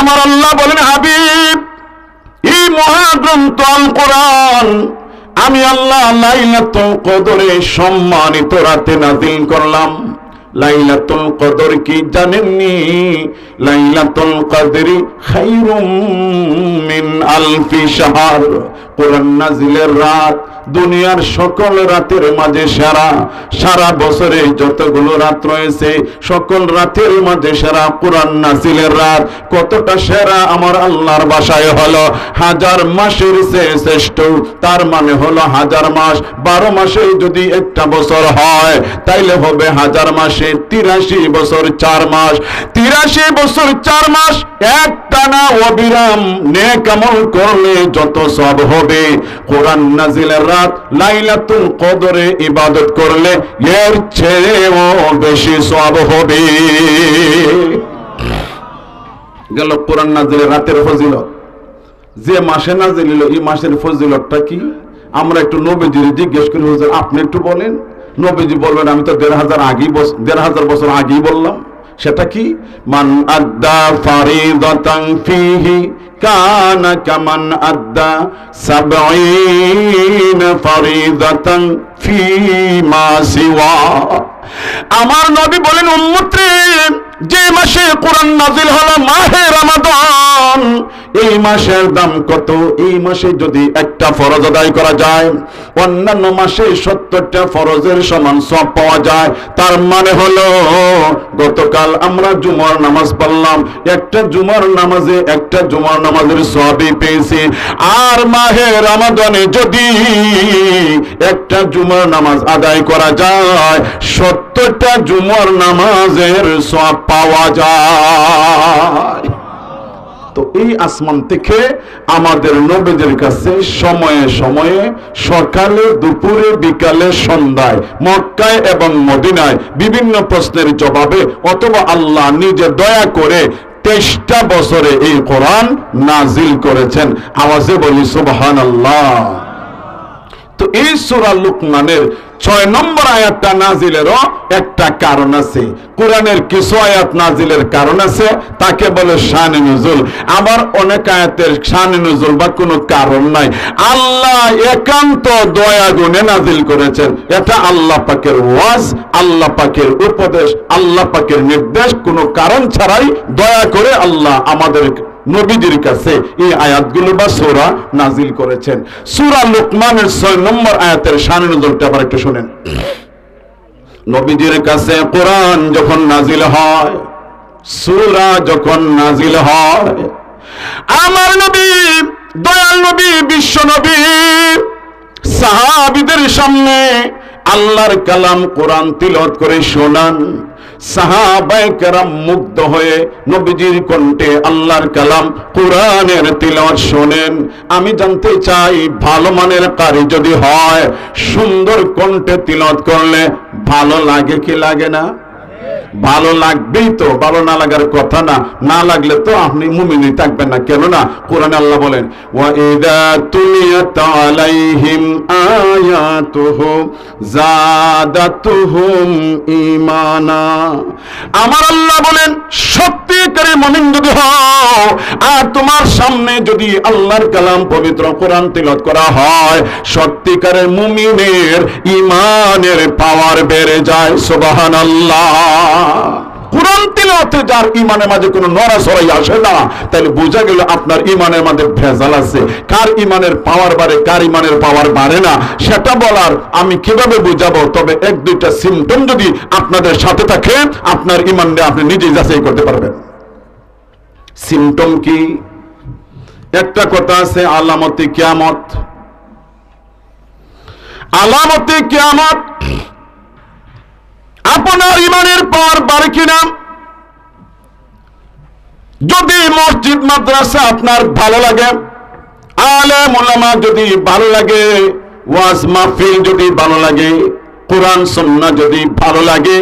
আমার আল্লাহ বলেন, হাবিব, এই মহাগ্রন্থ আল কোরআন আমি আল্লাহ লাইলাতুল কদরে সম্মানিত রাতে নাযিল করলাম। লাইলাতুল কদর কি জানেননি? লাইলাতুল কদরি খায়রুম মিন আলফি শাহর। কোরআন নাজিলের রাত দুনিয়ার সকল রাতের মাঝে সেরা। সারা বছরে যতগুলো রাত রয়েছে সকল রাতের মাঝে সেরা কোরআন নাজিলের রাত। কতটা সেরা? আমার আল্লাহর ভাষায় হলো হাজার মাসের চেয়ে শ্রেষ্ঠ। তার মানে হলো হাজার মাস। 12 মাসে যদি একটা বছর হয় তাইলে হবে হাজার মাসে 83 বছর 4 মাস। 83 বছর 4 মাস একটানা অবিরাম নেক আমল করলে যত সওয়াব হবে, কোরআন নাজিলের রাত লাইলাতুল কদরে ইবাদত করলে এর চেয়েও বেশি সওয়াব হবে। গেল কোরআন নাজিলের রাতের ফজিলত। যে মাসে নাজিল হলো এই মাসের ফজিলতটা কি? আমরা একটু নবীজির জিজ্ঞেস করি, হুজুর আপনি একটু বলেন। নবীজি বলবেন, আমি তো 1500 বছর আগেই বললাম। সেটা কি? মান আদ্দা ফারিদাতান ফিহি কানা কামান আদ্দা 70 ফারিদাতান ফিমা সিওয়া। আমার নবী বলেন, উম্মতরে, যে মাসে কোরআন নাজিল হলো মাহে রমাদান, এই মাসের দাম কত? এই মাসে যদি একটা ফরজ আদায় করা যায় অন্যান্য মাসে 70টা ফরজের সমান সওয়াব পাওয়া যায়। তার মানে হলো গতকাল আমরা জুমার নামাজ পড়লাম, একটা জুমার নামাজে একটা জুমার নামাজের সওয়াবই পেয়েছি। আর মাহে রমাদানে যদি একটা জুমার নামাজ আদায় করা যায় 70টা জুমার নামাজের সওয়াব পাওয়া যায়। তো এই আসমান থেকে আমাদের নবীদের কাছে সময়ে সময়ে সকালে, দুপুরে, বিকালে, সন্ধ্যায় মক্কায় এবং মদিনায় বিভিন্ন প্রশ্নের জবাবে অথবা আল্লাহ নিজে দয়া করে 23টা বছরে এই কোরআন নাজিল করেছেন। আওয়াজে বলি সুবহানাল্লাহ। তো এই সূরা লুকমানের 6 নম্বর আয়াতটা নাজিলেরও একটা কারণ আছে। কোরআনের কিছু আয়াত নাজিলের কারণ আছে, তাকে বলে শানে নুজুল। আবার অনেক আয়াতের শানে নুজুল বা কোনো কারণ নাই, আল্লাহ একান্ত দয়া গুণে নাজিল করেছেন। এটা আল্লাহ পাকের ওয়াজ, আল্লাহ পাকের উপদেশ, আল্লাহ পাকের নির্দেশ, কোনো কারণ ছাড়াই দয়া করে আল্লাহ আমাদের নবীদের কাছে এই আয়াতগুলো বা সূরা নাজিল করেছেন। সূরা লুকমানের 6 নম্বর আয়াতের শানে নুজুলটা আবার একটু শুনেন। নবীদের কাছে কোরআন যখন নাজিল হয়, সূরা যখন নাজিল হয়, আমার নবী, দয়াল নবী, বিশ্ব নবী সাহাবীদের সামনে আল্লাহর কালাম কোরআন তিলাওয়াত করে শোনান। সাহাবায়ে কেরাম মুগ্ধ হয়ে নবীজির কণ্ঠে আল্লাহর কালাম কোরআনের তিলাওয়াত শোনেন। আমি জানতে চাই, ভালো মানের কারি যদি হয়, সুন্দর কণ্ঠে তিলাওয়াত করলে ভালো লাগে কি লাগে না? ভালো লাগবেই তো, ভালো না লাগার কথা না। না লাগলে তো আপনি মুমিনই থাকবেন না। কেননা কোরআনে আল্লাহ বলেন, ওয়া ইযা তুলিয়াত আলাইহিম আয়াতুহু যাদাতুহুম ঈমানা। আমার আল্লাহ বলেন, সত্যিকারের মুমিন যদি হও আর তোমার সামনে যদি আল্লাহর কালাম পবিত্র কোরআন তিলাওয়াত করা হয়, সত্যিকারের মুমিনের ঈমানের পাওয়ার বেড়ে যায়। সুবহানাল্লাহ। কোরআন তিলাওয়াতে যার ঈমানের মাঝে কোনো নড়াচড়াই আসে না, তাহলে বোঝা গেল আপনার ঈমানের মাঝে ভেজাল আছে। কার ঈমানের পাওয়ার বাড়ে, কার ঈমানের পাওয়ার বাড়ে না, সেটা বলার আমি কিভাবে বুঝাবো? তবে 1-2টা সিম্পটম যদি আপনাদের সাথে থাকে, আপনার ঈমান নিয়ে আপনি নিজেই যাচাই করতে পারবেন। সিম্পটম কি? একটা কথা আছে, আলামতে কিয়ামত। আলামতে কিয়ামত আপনার ঈমানের পাওয়ার বাড়ে কিনা? যদি মসজিদ মাদ্রাসা আপনার ভালো লাগে, আলেম উলামা যদি ভালো লাগে, ওয়াজ মাহফিল যদি ভালো লাগে, কোরআন সুন্নাহ যদি ভালো লাগে,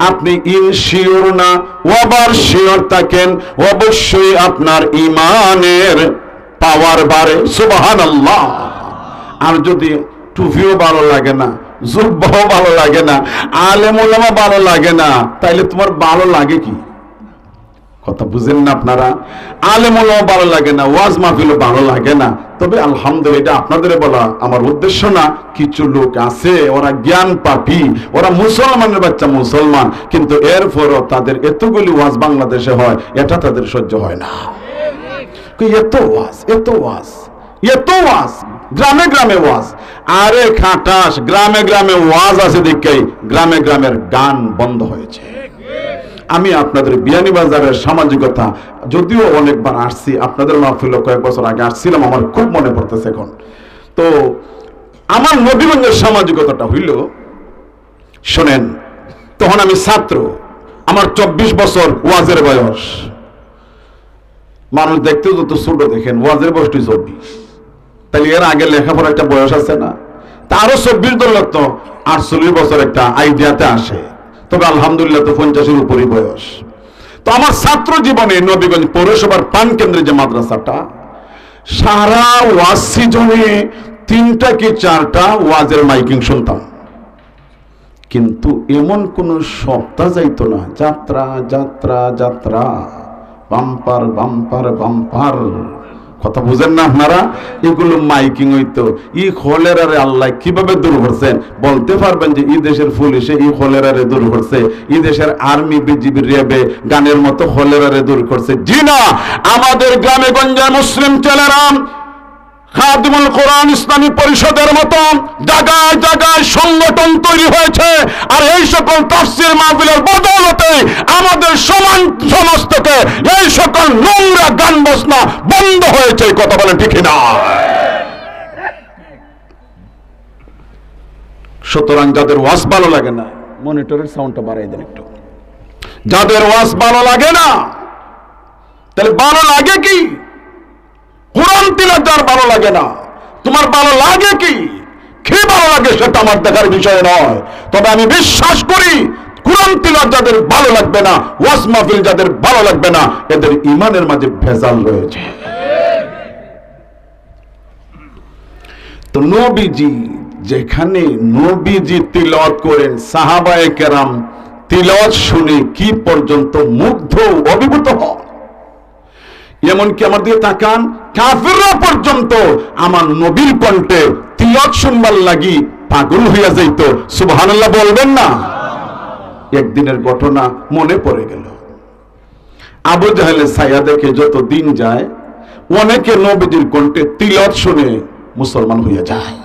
আপনি ইনশিওর না ওয়াবার শিওর থাকেন, অবশ্যই আপনার ঈমানের পাওয়ার বাড়ে। সুবহানাল্লাহ। আর যদি টুপিও ভালো লাগে না, জুব্বাও ভালো লাগে না, আলেম উলামা ভালো লাগে না, তাইলে তোমার ভালো লাগে কি? কথা বুঝেন না আপনারা? আলেম হলেও ভালো লাগে না, ওয়াজ মাহফিলও ভালো লাগে না। তবে আলহামদুলিল্লাহ, এটা আপনাদের বলা আমার উদ্দেশ্য না। কিছু লোক আছে ওরা জ্ঞান পাপী, ওরা মুসলমানের বাচ্চা মুসলমান, কিন্তু এরপরও তাদের এতগুলি ওয়াজ বাংলাদেশে হয়, এটা তাদের সহ্য হয় না। এত ওয়াজ, এত ওয়াজ, এত ওয়াজ, গ্রামে গ্রামে ওয়াজ। আরে খাটাস, গ্রামে গ্রামে ওয়াজ আছে দেখেই গ্রামে গ্রামের গান বন্ধ হয়েছে। আমি আপনাদের বিয়ানীবাজারের সামাজিকতা যদিও অনেকবার আসছি, আপনাদের মাহফিলে কয়েক বছর আগে আসছিলাম, আমার খুব মনে পড়তেছে এখন। তো আমার নবীগঞ্জের সামাজিকতাটা হইল, শোনেন, তখন আমি ছাত্র, আমার 24 বছর ওয়াজের বয়স। মানুষ দেখতে যত ছোট দেখেন, ওয়াজের বয়সটি 24, তাহলে এর আগে লেখাপড়ার একটা বয়স আছে না? তা আরো 24 ধরলে তো 48 বছর একটা আইডিয়াতে আসে। তবে আলহামদুলিল্লাহ তো 50-এর উপরই বয়স। তো আমার ছাত্র জীবনে নবীগঞ্জ পৌরসভার পান কেন্দ্রে যে মাদ্রাসাটা, সারা ওয়াজ সিজনে 3টা কি 4টা ওয়াজের মাইকিং শুনতাম, কিন্তু এমন কোন সপ্তাহ যাইতো না যাত্রা যাত্রা যাত্রা, বাম্পার বাম্পার বাম্পার। কথা বুঝেন না আপনারা? এগুলো মাইকিং হইতো। ই কলেরারে আল্লাহ কিভাবে দূর করছেন বলতে পারবেন? যে এই দেশের পুলিশে এই কলেরারে দূর করছে, এই দেশের আর্মি বিজিবি রেবে গানের মতো কলেরারে দূর করছে? জি না, আমাদের গ্রামে গঞ্জে মুসলিম ছেলেরা খাদিমুল কোরআন ইসলামী পরিষদের মতো জায়গায় জায়গায় সংগঠন তৈরি হয়েছে। আর এই সকল তাফসীর মাহফিলের বদৌলতে আমাদের সমাজ থেকে এই সকল নোংরা গান বাজনা বন্ধ হয়েছে। কথা বলেন ঠিক না? সুতরাং যাদের ওয়াজ ভালো লাগে না, মনিটরের সাউন্ডটা বাড়াই দেন একটু। যাদের ওয়াজ ভালো লাগে না, তাহলে ভালো লাগে কি? কোরআন তিলাওয়াত যার ভালো লাগে না, তোমার ভালো লাগে কি? কি ভালো লাগে সেটা আমার দেখার বিষয় নয়। তবে আমি বিশ্বাস করি কোরআন তিলাওয়াত যাদের ভালো লাগবে না, ওয়াজ মাহফিল যাদের ভালো লাগবে না, এদের ঈমানের মাঝে ভেজাল রয়েছে। তো নবীজি যেখানে নবীজি তিলাওয়াত করেন, সাহাবায়ে কেরাম তিলাওয়াত শুনে কি পর্যন্ত মুগ্ধ অভিভূত হন। এমনকি আমার দিকে তাকান, কাফিররা পর্যন্ত আমার নবীর কণ্ঠে তিলাওয়াত শুনবার লাগি পাগল হইয়া যাইত। সুবহানাল্লাহ বলবেন না? একদিনের ঘটনা মনে পড়ে গেল। আবু জাহেলের ছায়া দেখে যত দিন যায়, অনেকে নবীজির কণ্ঠে তিলাওয়াত শুনে মুসলমান হইয়া যায়।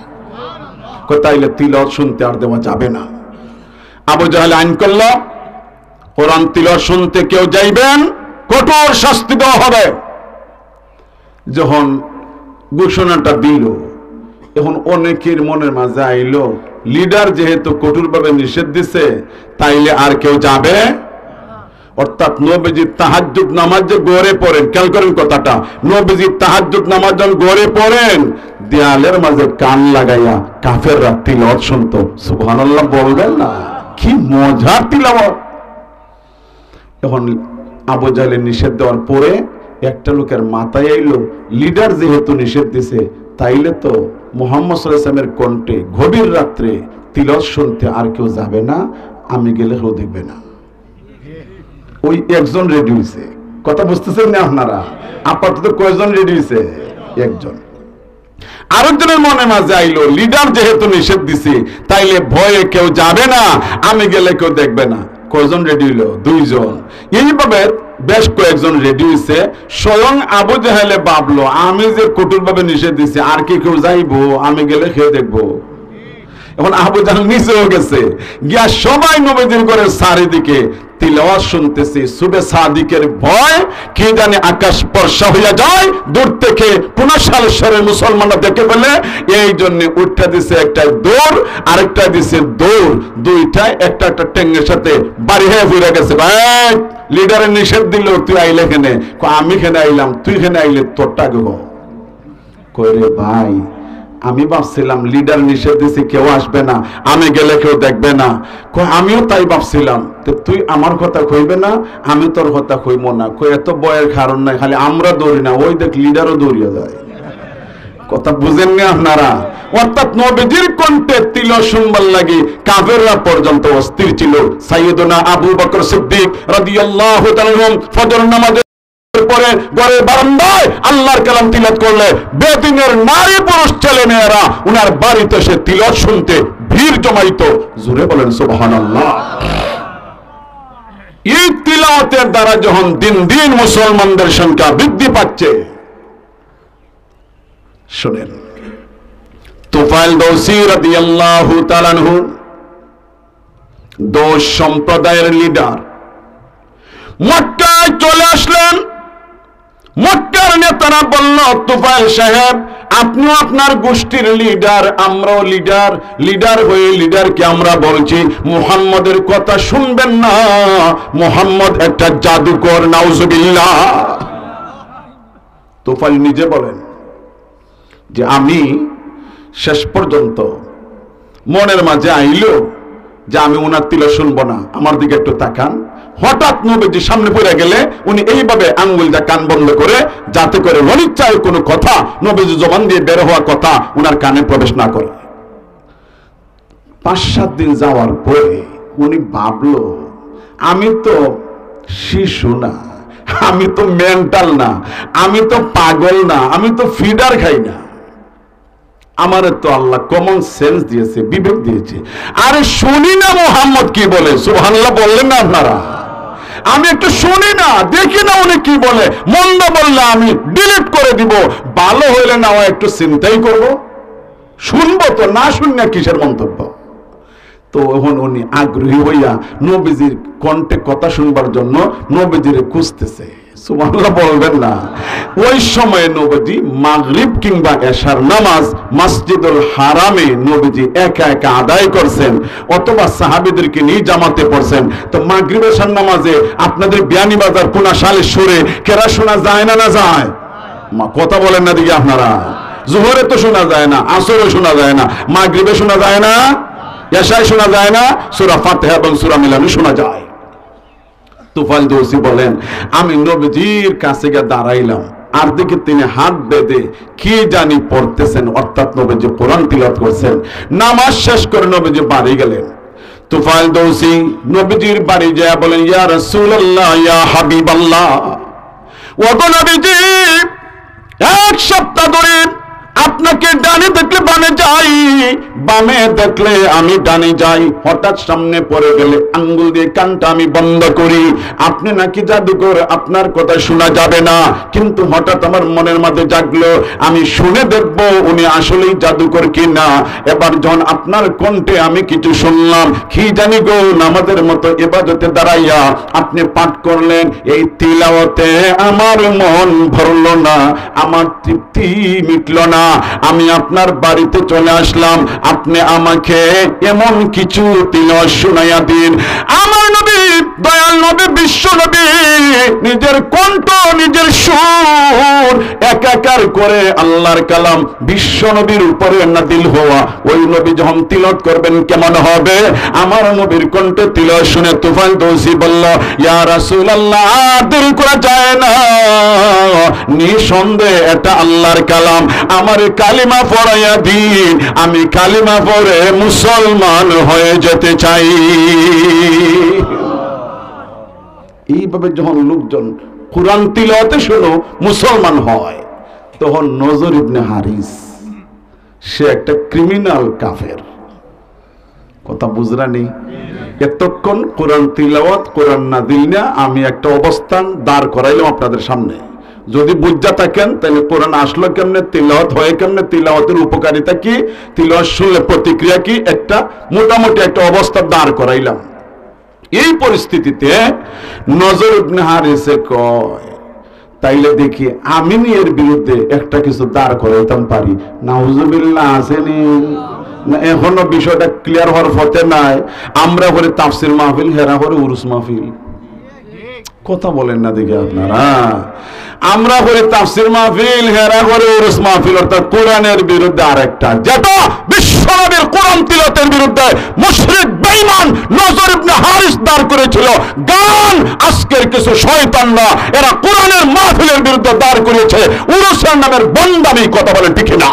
তাইলে তিলাওয়াত শুনতে আর দেওয়া যাবে না। আবু জাহেল আইন করল, কোরআন তিলাওয়াত শুনতে কেউ যাইবেন, কঠোর শাস্তি দেওয়া হবে। যখন ঘোষণাটা দিল, এখন অনেকের মনের মাঝে আইলো, লিডার যেহেতু কঠোরভাবে নিষেধ দিছে, তাইলে আর কেউ যাবে। অর্থাৎ নবীজি তাহাজ্জুদ নামাজ যে গড়ে পড়েন, খেয়াল করেন কথাটা, নবীজি তাহাজ্জুদ নামাজ যখন গড়ে পড়েন, দেয়ালের মাঝে কান লাগাইয়া কাফেররা তিলাওয়াত শুনতো। সুবহানাল্লাহ বলবেন না? কি মজার তিলাওয়াত! এখন আবু জাহেলের নিষেধ দেওয়ার পরে একটা লোকের মাথায় আইলো, লিডার যেহেতু নিষেধ দিছে, তাইলে তো মুহাম্মদ সাল্লাল্লাহু আলাইহি ওয়াসাল্লামের কণ্ঠে গভীর রাত্রে তিলাওয়াত শুনতে আর কেউ যাবে না, আমি গেলে কেউ দেখবে না। ওই একজন রেডি হয়েছে। কথা বুঝতেছেন না আপনারা? আপাতত কয়জন রেডি হয়েছে? একজন। আরেকজনের মনে মাঝে আইলো, লিডার যেহেতু নিষেধ দিছে, তাইলে ভয়ে কেউ যাবে না, আমি গেলে কেউ দেখবে না। কয়জন রেডি হইল? 2 জন। এইভাবে বেশ কয়েকজন রেডি হয়েছে। স্বয়ং আবু জাহেলে ভাবলো, আমি যে কঠোর ভাবে নিষেধ দিছি, আর কি কেউ যাইবো? আমি গেলে খেয়ে দেখবো। এখন আবু জাহেল নিচেও গেছে, গিয়া সবাই নবীজির করে চারিদিকে তিলাওয়াত শুনতেছে। সুবে সাদিকের ভয় কি জানে আকাশ বর্ষা হইয়া যায়, দূর থেকে কোন সালেশ্বরের মুসলমানরা দেখে ফেলে, এই জন্য উঠটা দিছে একটা দৌড়, আরেকটা দিছে দৌড়, দুইটাই একটা একটা টেঙ্গের সাথে বাড়ি হয়ে ফিরে গেছে। ভাই, লিডারের নিষেধ দিল, তুই আইলে কেনে? আমি কেনে আইলাম, তুই কেনে আইলে? তোরটা গো কইরে ভাই, আমি ভাবছিলাম লিডার নিষেধ দিছে, কেউ আসবে না, আমি গেলে কেউ দেখবে না। আমিও তাই ভাবছিলাম। তুই আমার কথা কইবে না, আমি তোর কথা কইব না। এত বয়ের কারণ নাই, খালি আমরা দৌড়ি না, ওই দেখ লিডারও দৌড়িয়ে যায়। কথা বুঝেননি আপনারা? অর্থাৎ নবীজির কণ্ঠে তিল শুনবার লাগি কাফেররা পর্যন্ত অস্থির ছিল। সাইয়েদনা আবু বকর সিদ্দিক রাদিয়াল্লাহু তাআলা ফজর নামাজের পরে ঘরের বারান্দায় আল্লাহর কালাম তিলাওয়াত করলে বেদিনের নারী পুরুষ ছেলে মেয়েরা উনার বাড়িতে এসে তিলাওয়াত শুনতে ভিড় জমাইতো। জোরে বলেন সুবহানাল্লাহ। এই তিলাওয়াতের দ্বারা যখন দিন দিন মুসলমানদের সংখ্যা বৃদ্ধি পাচ্ছে, শুনেন, তুফাইল দৌসি রাদিয়াল্লাহু তাআলা আনহু দোস সম্প্রদায়ের লিডার মক্কায় চলে আসলেন। মক্কার নেতারা বলল, তুফাইল সাহেব, আপনিও আপনার গোষ্ঠীর লিডার, আমরাও লিডার, লিডার হয়ে লিডারকে আমরা বলছি মুহাম্মদের কথা শুনবেন না, মুহাম্মদ একটা জাদুকর, নাউজুবিল্লাহ। তুফাইল নিজে বলেন যে আমি শেষ পর্যন্ত মনের মাঝে আইলো যে আমি উনার তিল শুনবো না, আমার দিকে একটু তাকান। হঠাৎ নবীজি সামনে পড়ে গেলে উনি এইভাবে আঙ্গুল দিয়ে কান বন্ধ করে, যাতে করে অনিচ্ছায় কোনো কথা নবীজি জবান দিয়ে বের হওয়া কথা উনার কানে প্রবেশ না করে। 5-7 দিন যাওয়ার পরে উনি ভাবলো, আমি তো শিশু না, আমি তো মেন্টাল না, আমি তো পাগল না, আমি তো ফিডার খাই না, আমার তো আল্লাহ কমন সেন্স দিয়েছে, বিবেক দিয়েছে। আরে শুনি না মুহাম্মদ কি বলে, সুবহানাল্লাহ বললেন না আপনারা? আমি একটু শুনি না, দেখি না উনি কি বলে। মন্দ বললে আমি ডিলিট করে দিব, ভালো হইলে না একটু চিন্তাই করব, শুনবো তো, না শুননা কিসের মন্তব্য। তো এখন উনি আগ্রহী হইয়া নবীজির কণ্ঠে কথা শুনবার জন্য নবীজির খুঁজতেছে। সুবহানাল্লাহ বলবেন না? ওই সময়ে নবীজি মাগরিব কিংবা এশার নামাজ মসজিদুল হারামে নবীজি একা একা আদায় করছেন, অথবা সাহাবীদেরকে নিয়ে জামাতে পড়ছেন। তো মাগরিব এশার নামাজে আপনাদের বিয়ানীবাজার পুনা সালে সুরে কেরা শোনা যায় না? না যায়? কথা বলেন না দিকে আপনারা? জোহরে তো শোনা যায় না, আসরে শোনা যায় না, মাগরিবে শোনা যায় না, এশায় শোনা যায় না, সূরা ফাতিহা এবং সূরা মিলানে শোনা যায়। তুফাইল দৌসি বলেন, আমি নবীজির কাছে গিয়ে দাঁড়াইলাম, আর দিকে তিনি হাত বেঁধে কি জানি পড়তেছেন, অর্থাৎ নবীজি কোরআন তিলাওয়াত করছেন। নামাজ শেষ করে নবীজি বাড়ি গেলেন। তুফাইল দৌসি নবীজির বাড়ি যায় বলেন, ইয়া রাসূলুল্লাহ, ইয়া হাবিবাল্লাহ, ওগো নবীজি, 1 সপ্তাহ ধরে আপনাকে ডানে দেখলে বামে যাই, বামে দেখলে আমি ডানে যাই, হঠাৎ সামনে পড়ে গেলে আঙ্গুল দিয়ে কানটা আমি বন্ধ করি। আপনি নাকি জাদুকর, আপনার কথা শোনা যাবে না। কিন্তু হঠাৎ আমার মনের মাঝে জাগলো, আমি শুনে দেখব উনি আসলেই জাদুকর কিনা। এবার যখন আপনার কণ্ঠে আমি কিছু শুনলাম, কি জানি গো, নামাজের মতো ইবাদতে দাঁড়াইয়া আপনি পাঠ করলেন, এই তিলাওয়াতে আমার মন ভরলো না, আমার তৃপ্তি মিটলো না। আমি আপনার বাড়িতে চলে আসলাম, আপনি আমাকে এমন কিছু তিলাওয়াত শুনাইয়া দিন। আমার নবী, দয়াল নবী, বিশ্ব নবী নিজের কণ্ঠ, নিজের সুর একাকার করে আল্লাহর কালাম বিশ্ব নবীর উপরে নাযিল হওয়া ওই নবী যখন তিলাওয়াত করবেন কেমন হবে? আমার নবীর কণ্ঠে তিলাওয়াত শুনে তুফাইল দৌসি বলল, ইয়া রাসূলুল্লাহ, দেরি করা যায় না, নিঃসন্দেহে এটা আল্লাহর কালাম, আমার কালিমা পড়াইয়া দিন, আমি কালিমা পড়ে মুসলমান হয়ে যেতে চাই। এইভাবে যখন লোকজন কুরআন তিলাওয়াতে শুনো মুসলমান হয়, তখন নজর ইবনে হারিস, সে একটা ক্রিমিনাল কাফের। কথা বুঝরানি? এতক্ষণ কোরআন তিলাওয়াত, কোরআন নাযিল না, আমি একটা অবস্থান দাঁড় করাইলাম আপনাদের সামনে। যদি বুঝা থাকেন তাহলে কোরআন আসলো কেমনে, তিলাওয়াত হয় কেমনে, তিলাওয়াতের উপকারিতা কি, তিলাওয়াত শুনলে প্রতিক্রিয়া কি, একটা মোটামুটি একটা অবস্থা দাঁড় করাইলাম। এই পরিস্থিতিতে নজর ইবনে হারিসে কয়, তাইলে দেখি আমি এর বিরুদ্ধে একটা কিছু দাঁড় করাইতাম পারি। নাউজুবিল্লাহ, আসেনি না? এখনো বিষয়টা ক্লিয়ার হওয়ার পথে নাই। আমরা করে তাফসির মাহফিল, হেরা করে উরুস মাহফিল। কথা বলেন না দেখি আপনারা? আমরা করে তাফসির মাহফিল, হেরা করে উরুস মাহফিল, অর্থাৎ কোরআনের বিরুদ্ধে আরেকটা, যেটা বিশ্ব মুসানবীর কোরআন তিলাওয়াতের বিরুদ্ধে মুশরিক বেঈমান নজর ইবনে হারিস দাঁড় করেছিল। গান আজকের কিছু শয়তানরা এরা কোরআনের মাহফিলের বিরুদ্ধে দাঁড় করেছে উরুসের নামের বন্দামি। কথা বলেন ঠিক না?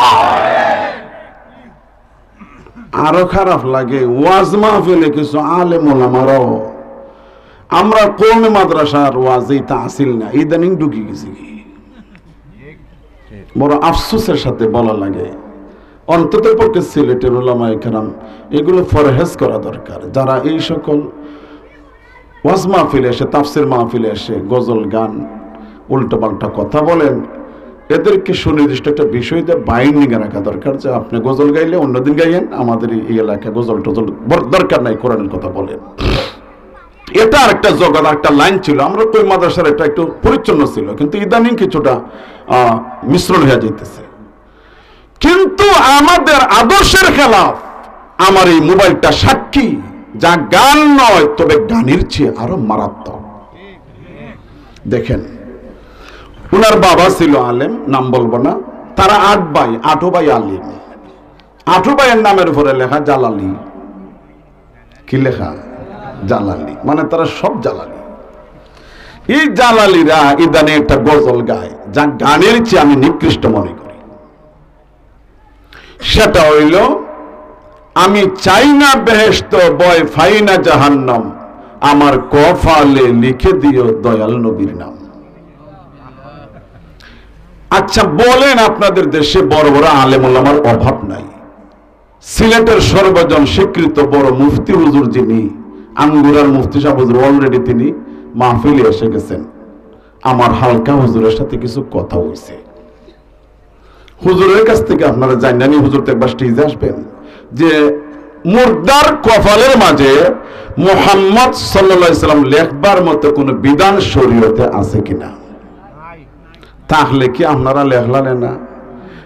আরো খারাপ লাগে ওয়াজ মাহফিলে কিছু আলেম ওলামারাও আমরা কওমি মাদ্রাসার ওয়াজে তাসিল না ইদানিং ঢুকে গেছি। বড় আফসোসের সাথে বলা লাগে, অন্তত পক্ষে সিলেটের উলামায়ে কেরাম এগুলো ফরহেজ করা দরকার। যারা এই সকল ওয়াজ মাহফিলে এসে তাফসির মাহফিলে এসে গজল গান উল্টোপাল্টা কথা বলেন, এদেরকে সুনির্দিষ্ট একটা বিষয় দিয়ে বাইন্ডিং এ রাখা দরকার যে আপনি গজল গাইলে অন্যদিন গাইয়েন, আমাদের এই এলাকায় গজল টজল দরকার নাই, কোরআনের কথা বলেন। এটা আর একটা জগৎ, একটা লাইন ছিল। আমরা কই মাদ্রাসার এটা একটু পরিচ্ছন্ন ছিল, কিন্তু ইদানিং কিছুটা মিশ্রণ হয়ে যেতেছে। কিন্তু আমাদের আদর্শের খেলাফ আমার এই মোবাইলটা সাক্ষী, যা গান নয় তবে গানের চেয়ে আরো মারাত্মক। দেখেন, উনার বাবা ছিল আলেম, নাম বলবো না। তারা 8 ভাই, 8 ভাই আলিম। 8 ভাইয়ের নামের উপরে লেখা জালালি। কি লেখা? জালালি, মানে তারা সব জালালি। এই জালালিরা ইদানে একটা গজল গায় যা গানের চেয়ে আমি নিকৃষ্ট মনে করি। সেটা হইল, আমি চাই না বেহেশত বয় ফাই না জাহান্নাম, আমার কফালে লিখে দিও দয়াল নবীর নাম। আচ্ছা বলেন, আপনাদের দেশে বড় বড় আলেম ওলামার অভাব নাই? সিলেটের সর্বজন স্বীকৃত বড় মুফতি হুজুর যিনি, আঙ্গুরার মুফতি সাহেব হুজুর, অলরেডি তিনি মাহফিলে এসে গেছেন। আমার হালকা হুজুরের সাথে কিছু কথা হয়েছে। হুজুরের কাছ থেকে আপনারা জানেন, হুজুর তো একবার স্টেজে আসবেন, যে মুর্দার কপালের মাঝে মুহাম্মদ সাল্লাল্লাহু আলাইহি সাল্লাম লেখবার মতো কোন বিধান শরীয়তে আছে কিনা? তাহলে কি আপনারা লেখলেন না?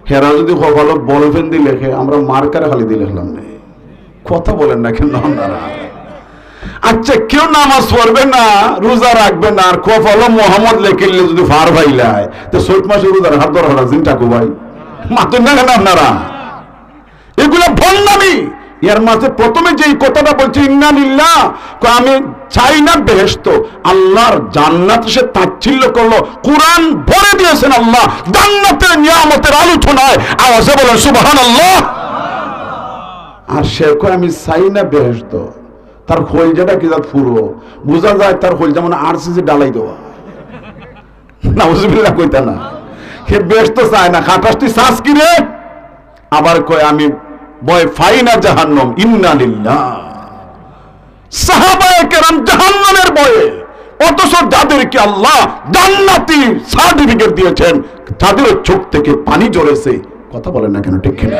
হেরা যদি কপালে বলফেন দিয়ে লেখে, আমরা মার্কারে খালি দিয়ে লেখলাম না। কথা বলেন না কেন আপনারা? আচ্ছা, কেউ নামাজ পড়বে না, রোজা রাখবে না, আর কপালে মোহাম্মদ লেখিলে যদি ফার ভাইলায়, তো চৈত মাসে রোজার হাত ধরা হলো জিনটাকু ভাই মাতুন না কেন আপনারা? এগুলো ভণ্ডামি। এর মাঝে প্রথমে যেই কথাটা বলছে ইন্না লিল্লাহ, আমি চাই না বেহেশত, আল্লাহর জান্নাত সে তাচ্ছিল্য করলো। কোরআন ভরে দিয়েছেন আল্লাহ জান্নাতের নিয়ামতের আলোচনায়, আওয়াজে বলেন সুবহানাল্লাহ। আর সে কয় আমি চাই না বেহেশত, তার খোলজাটা কি জাত পুরো বোঝা যায়, তার খোলজা মানে আরসিসি ডালাই দেওয়া। নাউজুবিল্লাহ কইতা না, সে বেহেশত চায় না, খাটাসটি শ্বাস কি রে? আবার কয় আমি বয় ফাইনা জাহান্নাম ইন্না লিল্লাহ। সাহাবায়ে কেরাম জাহান্নামের ভয়ে, অথচ যাদেরকে আল্লাহ জান্নাতি সার্টিফিকেট দিয়েছেন তাদের চোখ থেকে পানি ঝরেছে। কথা বলেন না কেন? ঠিক কিনা?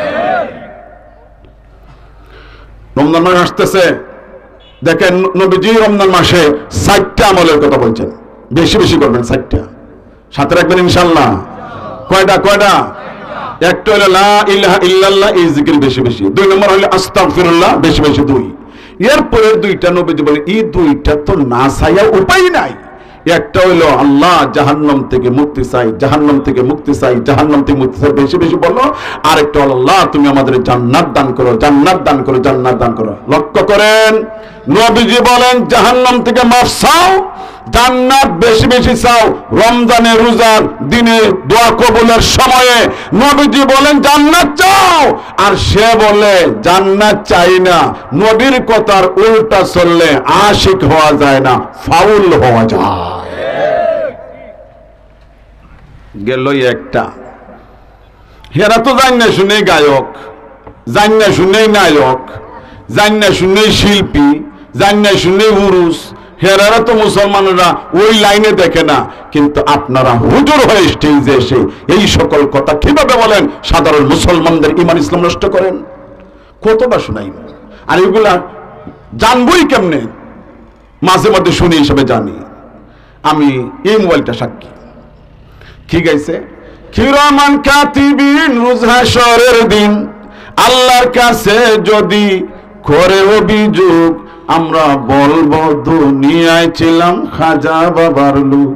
রমজান মাস আসতেছে, দেখেন নবীজি রমজান মাসে 4টা আমলের কথা বলছেন, বেশি বেশি করবেন 4টা, সাথে রাখবেন ইনশাআল্লাহ। কয়টা? একটা হলো লা ইলাহা ইল্লাল্লাহ, এই জিকির বেশি বেশি। 2 নম্বর হলো আস্তাগফিরুল্লাহ, বেশি বেশি 2। এরপরের 2টা নবীজি বলে এই 2টা তো না চাইয়া উপায় নাই। একটা হইলো আল্লাহ জাহান্নাম থেকে মুক্তি চাই, জাহান্নাম থেকে মুক্তি চাই, জাহান্নাম থেকে মুক্তি চাই, বেশি বেশি বলো। আর একটা হলো আল্লাহ তুমি আমাদের জান্নাত দান করো, জান্নাত দান করো, জান্নাত দান করো। লক্ষ্য করেন, নবীজি বলেন জাহান্নাম থেকে মাফ চাও, জান্নাত বেশি বেশি চাও। রমজানের রোজার দিনে দোয়া কবুলের সময়ে নবীজি বলেন জান্নাত চাও, আর সে বলে জান্নাত চাই না। নবীর কথার উল্টা চললে আশিক হওয়া যায় না, ফাউল হওয়া যায়। গেলই একটা। হেরা তো জান না শুনে গায়ক, জান না শুনে নায়ক, জান না শুনে শিল্পী, জান না শুনে উরুস। হেরারা তো মুসলমানরা ওই লাইনে দেখে না, কিন্তু আপনারা হুজুর হয়ে স্টেজে এসে এই সকল কথা কিভাবে বলেন? সাধারণ মুসলমানদের ঈমান ইসলাম নষ্ট করেন। কতবার শোনাই, আর এগুলা জানবই কেমনে? মাঝে মধ্যে শুনি, হিসেবে জানি। আমি এই মোবাইলটা সাক্ষী। কি গাইছে? কিরামান কাতিবিন রোজ হাশরের দিন আল্লাহর কাছে যদি করে অভিযোগ, আমরা বলবো দুনিয়ায় ছিলাম খাজা বাবার লোক।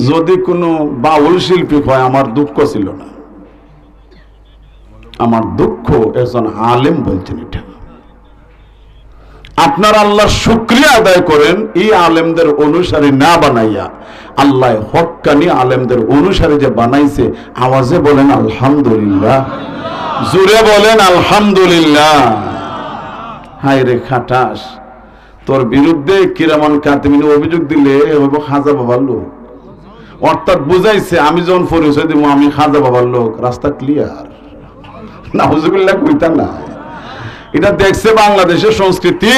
যদি কোনো বাউল শিল্পী হয় আমার দুঃখ ছিল না। আমার দুঃখ একজন আলেম বলছেন এটা। আপনারা আল্লাহর শুকরিয়া আদায় করেন, এই আলেমদের অনুসারী না বানাইয়া আল্লাহ হক্কানি আলেমদের অনুসারী যে বানাইছে, আওয়াজে বলেন আলহামদুলিল্লাহ, জোরে বলেন আলহামদুলিল্লাহ। হায় রে খাটাস, তোর বিরুদ্ধে কিরামান কাতিমিন অভিযোগ দিলে হইব খাজা বাবার লোক। অর্থাৎ বুঝাইছে আমি যখন পরিচয় দিব আমি খাজা বাবার লোক, রাস্তা ক্লিয়ার। নাউজুবিল্লাহ কইতা না, এটা দেখছে বাংলাদেশের সংস্কৃতি।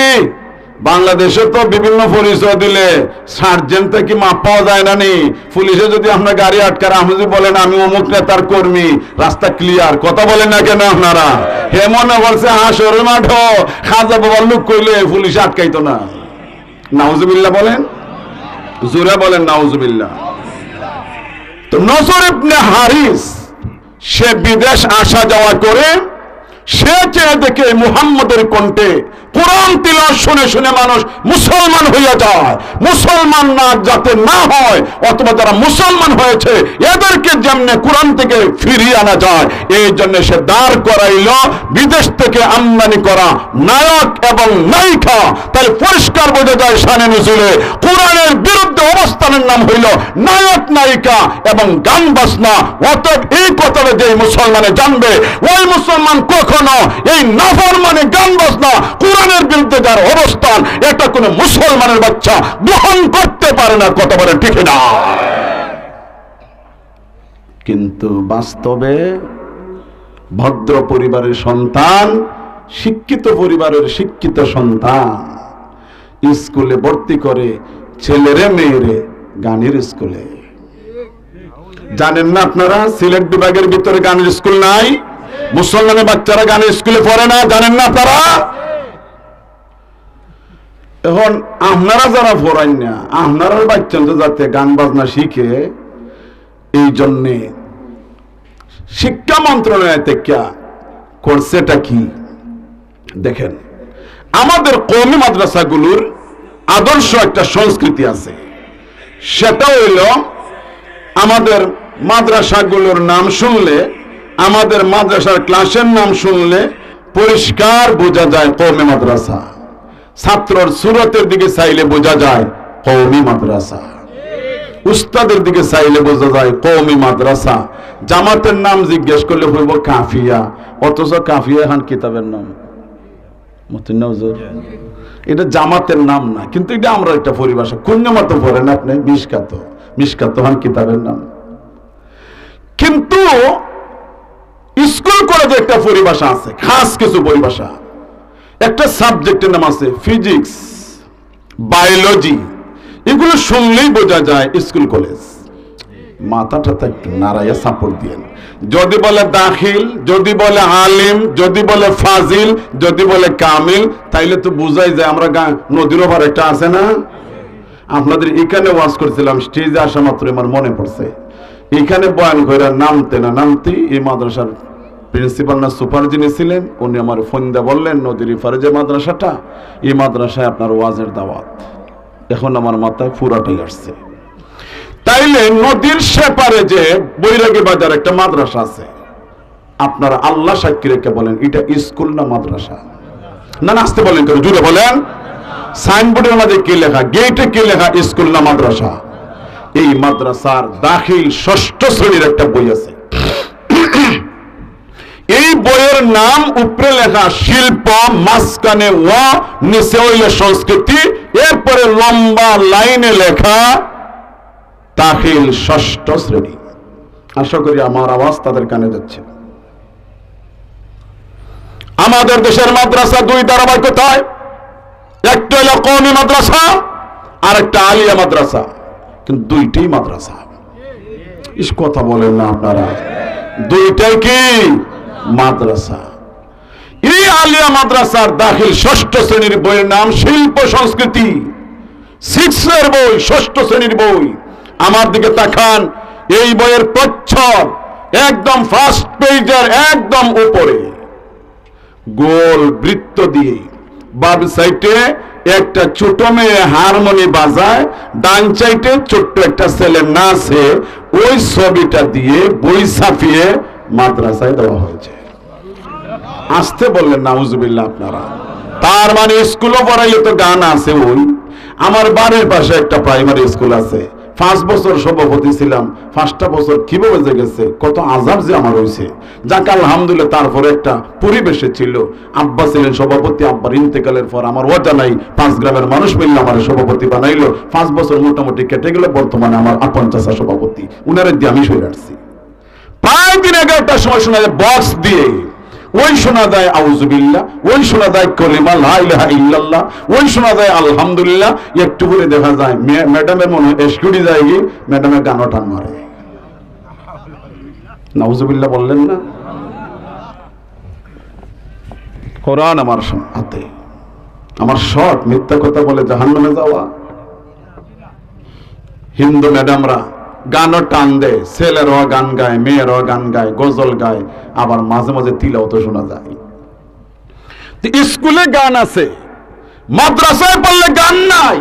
বাংলাদেশে তো বিভিন্ন পরিচয় দিলে সার্জেন্ট থেকে মাপ পাওয়া যায় না নি। পুলিশে যদি আপনার গাড়ি আটকার, আপনি যদি বলেন আমি অমুক নেতার কর্মী, রাস্তা ক্লিয়ার। কথা বলেন না কেন আপনারা? হে মনে করছে হাসরের মাঠ খাজা বাবার লোক কইলে পুলিশ আটকাইতো না। নাউজুবিল্লাহ বলেন, জোরে বলেন নাউজুবিল্লাহ। তো নজর ইবনে হারিস সে বিদেশ আসা যাওয়া করে, সে চেয়ে দেখে মুহাম্মদের কণ্ঠে কোরআন তিলাওয়াত শুনে শুনে মানুষ মুসলমান হইয়া যায়। মুসলমান না যাতে না হয়, অথবা যারা মুসলমান হয়েছে এদেরকে যেমনে কোরআন থেকে ফিরিয়ে আনা যায়, এই জন্য সে দাঁড় করাইল বিদেশ থেকে আমদানি করা নায়ক এবং নায়িকা। তাহলে পরিষ্কার বোঝা যায় শানে নুজুলে কোরআনের বিরুদ্ধে অবস্থানের নাম হইল নায়ক নায়িকা এবং গান বাজনা। অতএব এই কথাটা যে মুসলমানে জানবে, ওই মুসলমান কখনো এই নাফরমানে গান বাজনা কোরআনের বিরুদ্ধে যার অবস্থান, এটা কোনো মুসলমানের বাচ্চা গ্রহণ করতে পারে না। কথা বলে ঠিক না? কিন্তু বাস্তবে ভদ্র পরিবারের সন্তান, শিক্ষিত পরিবারের শিক্ষিত সন্তান স্কুলে ভর্তি করে ছেলেরে মেয়েরে গানের স্কুলে। জানেন না আপনারা সিলেট বিভাগের ভিতরে গানের স্কুল নাই? মুসলমানের বাচ্চারা গানের স্কুলে পড়ে না, জানেন না আপনারা? এখন আপনারা যারা পড়ান না, আপনারা বাচ্চা যাতে গান বাজনা শিখে, এই জন্যে শিক্ষা মন্ত্রণালয় থেকে করছেটা কি দেখেন। আমাদের কওমি মাদ্রাসাগুলোর আদর্শ একটা সংস্কৃতি আছে, সেটা হইল আমাদের মাদ্রাসাগুলোর নাম শুনলে, আমাদের মাদ্রাসার ক্লাসের নাম শুনলে পরিষ্কার বোঝা যায় কওমি মাদ্রাসা। ছাত্রর সুরতের দিকে চাইলে বোঝা যায় কওমি মাদ্রাসা, উস্তাদের দিকে চাইলে বোঝা যায় কওমি মাদ্রাসা। জামাতের নাম জিজ্ঞেস করলে হইব কাফিয়া, অথচ কাফিয়া এখন কিতাবের নাম। এটা জামাতের নাম না, কিন্তু এটা আমরা একটা পরিভাষা। কোন মতো পড়েন আপনি? মিশকাত, মিশকাত হন কিতাবের নাম। কিন্তু স্কুল কলেজে একটা পরিভাষা আছে, খাস কিছু পরিভাষা। একটা সাবজেক্টের নাম আছে ফিজিক্স, বায়োলজি। এগুলো শুনলেই বোঝা যায় স্কুল কলেজ। মাথাটা একটু নাড়াইয়া সাপোর্ট দিয়ে, যদি বলে দাখিল, যদি বলে আলিম, যদি বলে ফাজিল, যদি বলে কামিল, তাইলে তো বুঝাই যায় আমরা নদীর ওপর একটা আছে না। আপনাদের এখানে ওয়াজ করছিলাম, স্টেজে আসা মাত্র আমার মনে পড়ছে, এখানে বয়ান করে নামতে না নামতে এই মাদ্রাসার প্রিন্সিপাল না সুপার যিনি ছিলেন, উনি আমার ফোন দিয়ে বললেন নদীর ইপারে যে মাদ্রাসাটা, এই মাদ্রাসায় আপনার ওয়াজের দাওয়াত। এখন আমার মাথায় পুরাটাই আসছে। তাইলে নদীর সেপারে যে বৈরাগী বাজার একটা মাদ্রাসা আছে, আপনারা আল্লাহ সাক্ষী রেখে বলেন এটা স্কুল না মাদ্রাসা? না আসতে বলেন, কেন জুড়ে বলেন। সাইনবোর্ডের মধ্যে কি লেখা, গেটে কি লেখা, স্কুল না মাদ্রাসা? এই মাদ্রাসার দাখিল ষষ্ঠ শ্রেণীর একটা বই আছে। এই বইয়ের নাম উপরে লেখা শিল্প, মাঝখানে ওয়া, নিচে হইল সংস্কৃতি, এরপরে লম্বা লাইনে লেখা দাখিল ষষ্ঠ শ্রেণী। আশা করি আমার আওয়াজ তাদের কানে যাচ্ছে। আমাদের দেশের মাদ্রাসা দুই ধারাবাহিকতায়, একটা হলো কওমি মাদ্রাসা আর একটা আলিয়া মাদ্রাসা, কিন্তু দুইটাই মাদ্রাসা। ইস কথা বলেন না আপনারা, দুইটাই কি মাদ্রাসা। এই আলিয়া মাদ্রাসার দাখিল ষষ্ঠ শ্রেণীর বইয়ের নাম শিল্প সংস্কৃতি, 6 এর বই, ষষ্ঠ শ্রেণীর বই। আমার দিকে তাকান, এই বইয়ের প্রচ্ছদ একদম ফার্স্ট পেজের একদম উপরে গোল বৃত্ত দিয়ে বাম সাইডে একটা ছোট মেয়ে হারমোনি বাজায়, ডান সাইডে ছোট্ট একটা ছেলে নাচে, ওই ছবিটা দিয়ে বই ছাপিয়ে মাদ্রাসায় দেওয়া হয়েছে। আসতে বললেন নাউজুবিল্লাহ আপনারা। তার মানে স্কুলও পড়াইলে তো গান আছে। ওই আমার বাড়ির পাশে একটা প্রাইমারি স্কুল আছে, 5 বছর সভাপতি ছিলাম। 5টা বছর কিভাবে যে গেছে, কত আযাব যে আমার হয়েছে। যাক আলহামদুলিল্লাহ, তারপরে একটা পরিবেশে ছিল। আব্বা ছিলেন সভাপতি, আব্বার ইন্তেকালের পর আমার ওটা নাই, 5 গ্রামের মানুষ মিললে আমার সভাপতি বানাইলো। 5 বছর মোটামুটি কেটে গেল। বর্তমানে আমার আপন চাচা সভাপতি, উনারে দিয়ে আমি সরে আসছি। প্রায় দিন 11টার সময় শোনা যায় বক্স দিয়ে, ওই শোনা যায় আউযুবিল্লাহ, ওই শোনা যায় কলিমা লা ইলাহা ইল্লাল্লাহ, ওই শোনা যায় আলহামদুলিল্লাহ। একটু করে দেখা যায় ম্যাডামের মনে এসকুড়ি যায় কি, ম্যাডামের গানও টান মারে। নাউযুবিল্লাহ বললেন না? কোরআন আমার হাতে, আমার শর্ট মিথ্যা কথা বলে জাহান্নামে যাওয়া। হিন্দু ম্যাডামরা গানও টান দেয়, ছেলেরাও গান গায়, মেয়েরাও গান গায়, গজল গায়, আবার মাঝে মাঝে তিলাওয়াত শোনা যায়। স্কুলে গান আছে, মাদ্রাসায় পড়লে গান নাই।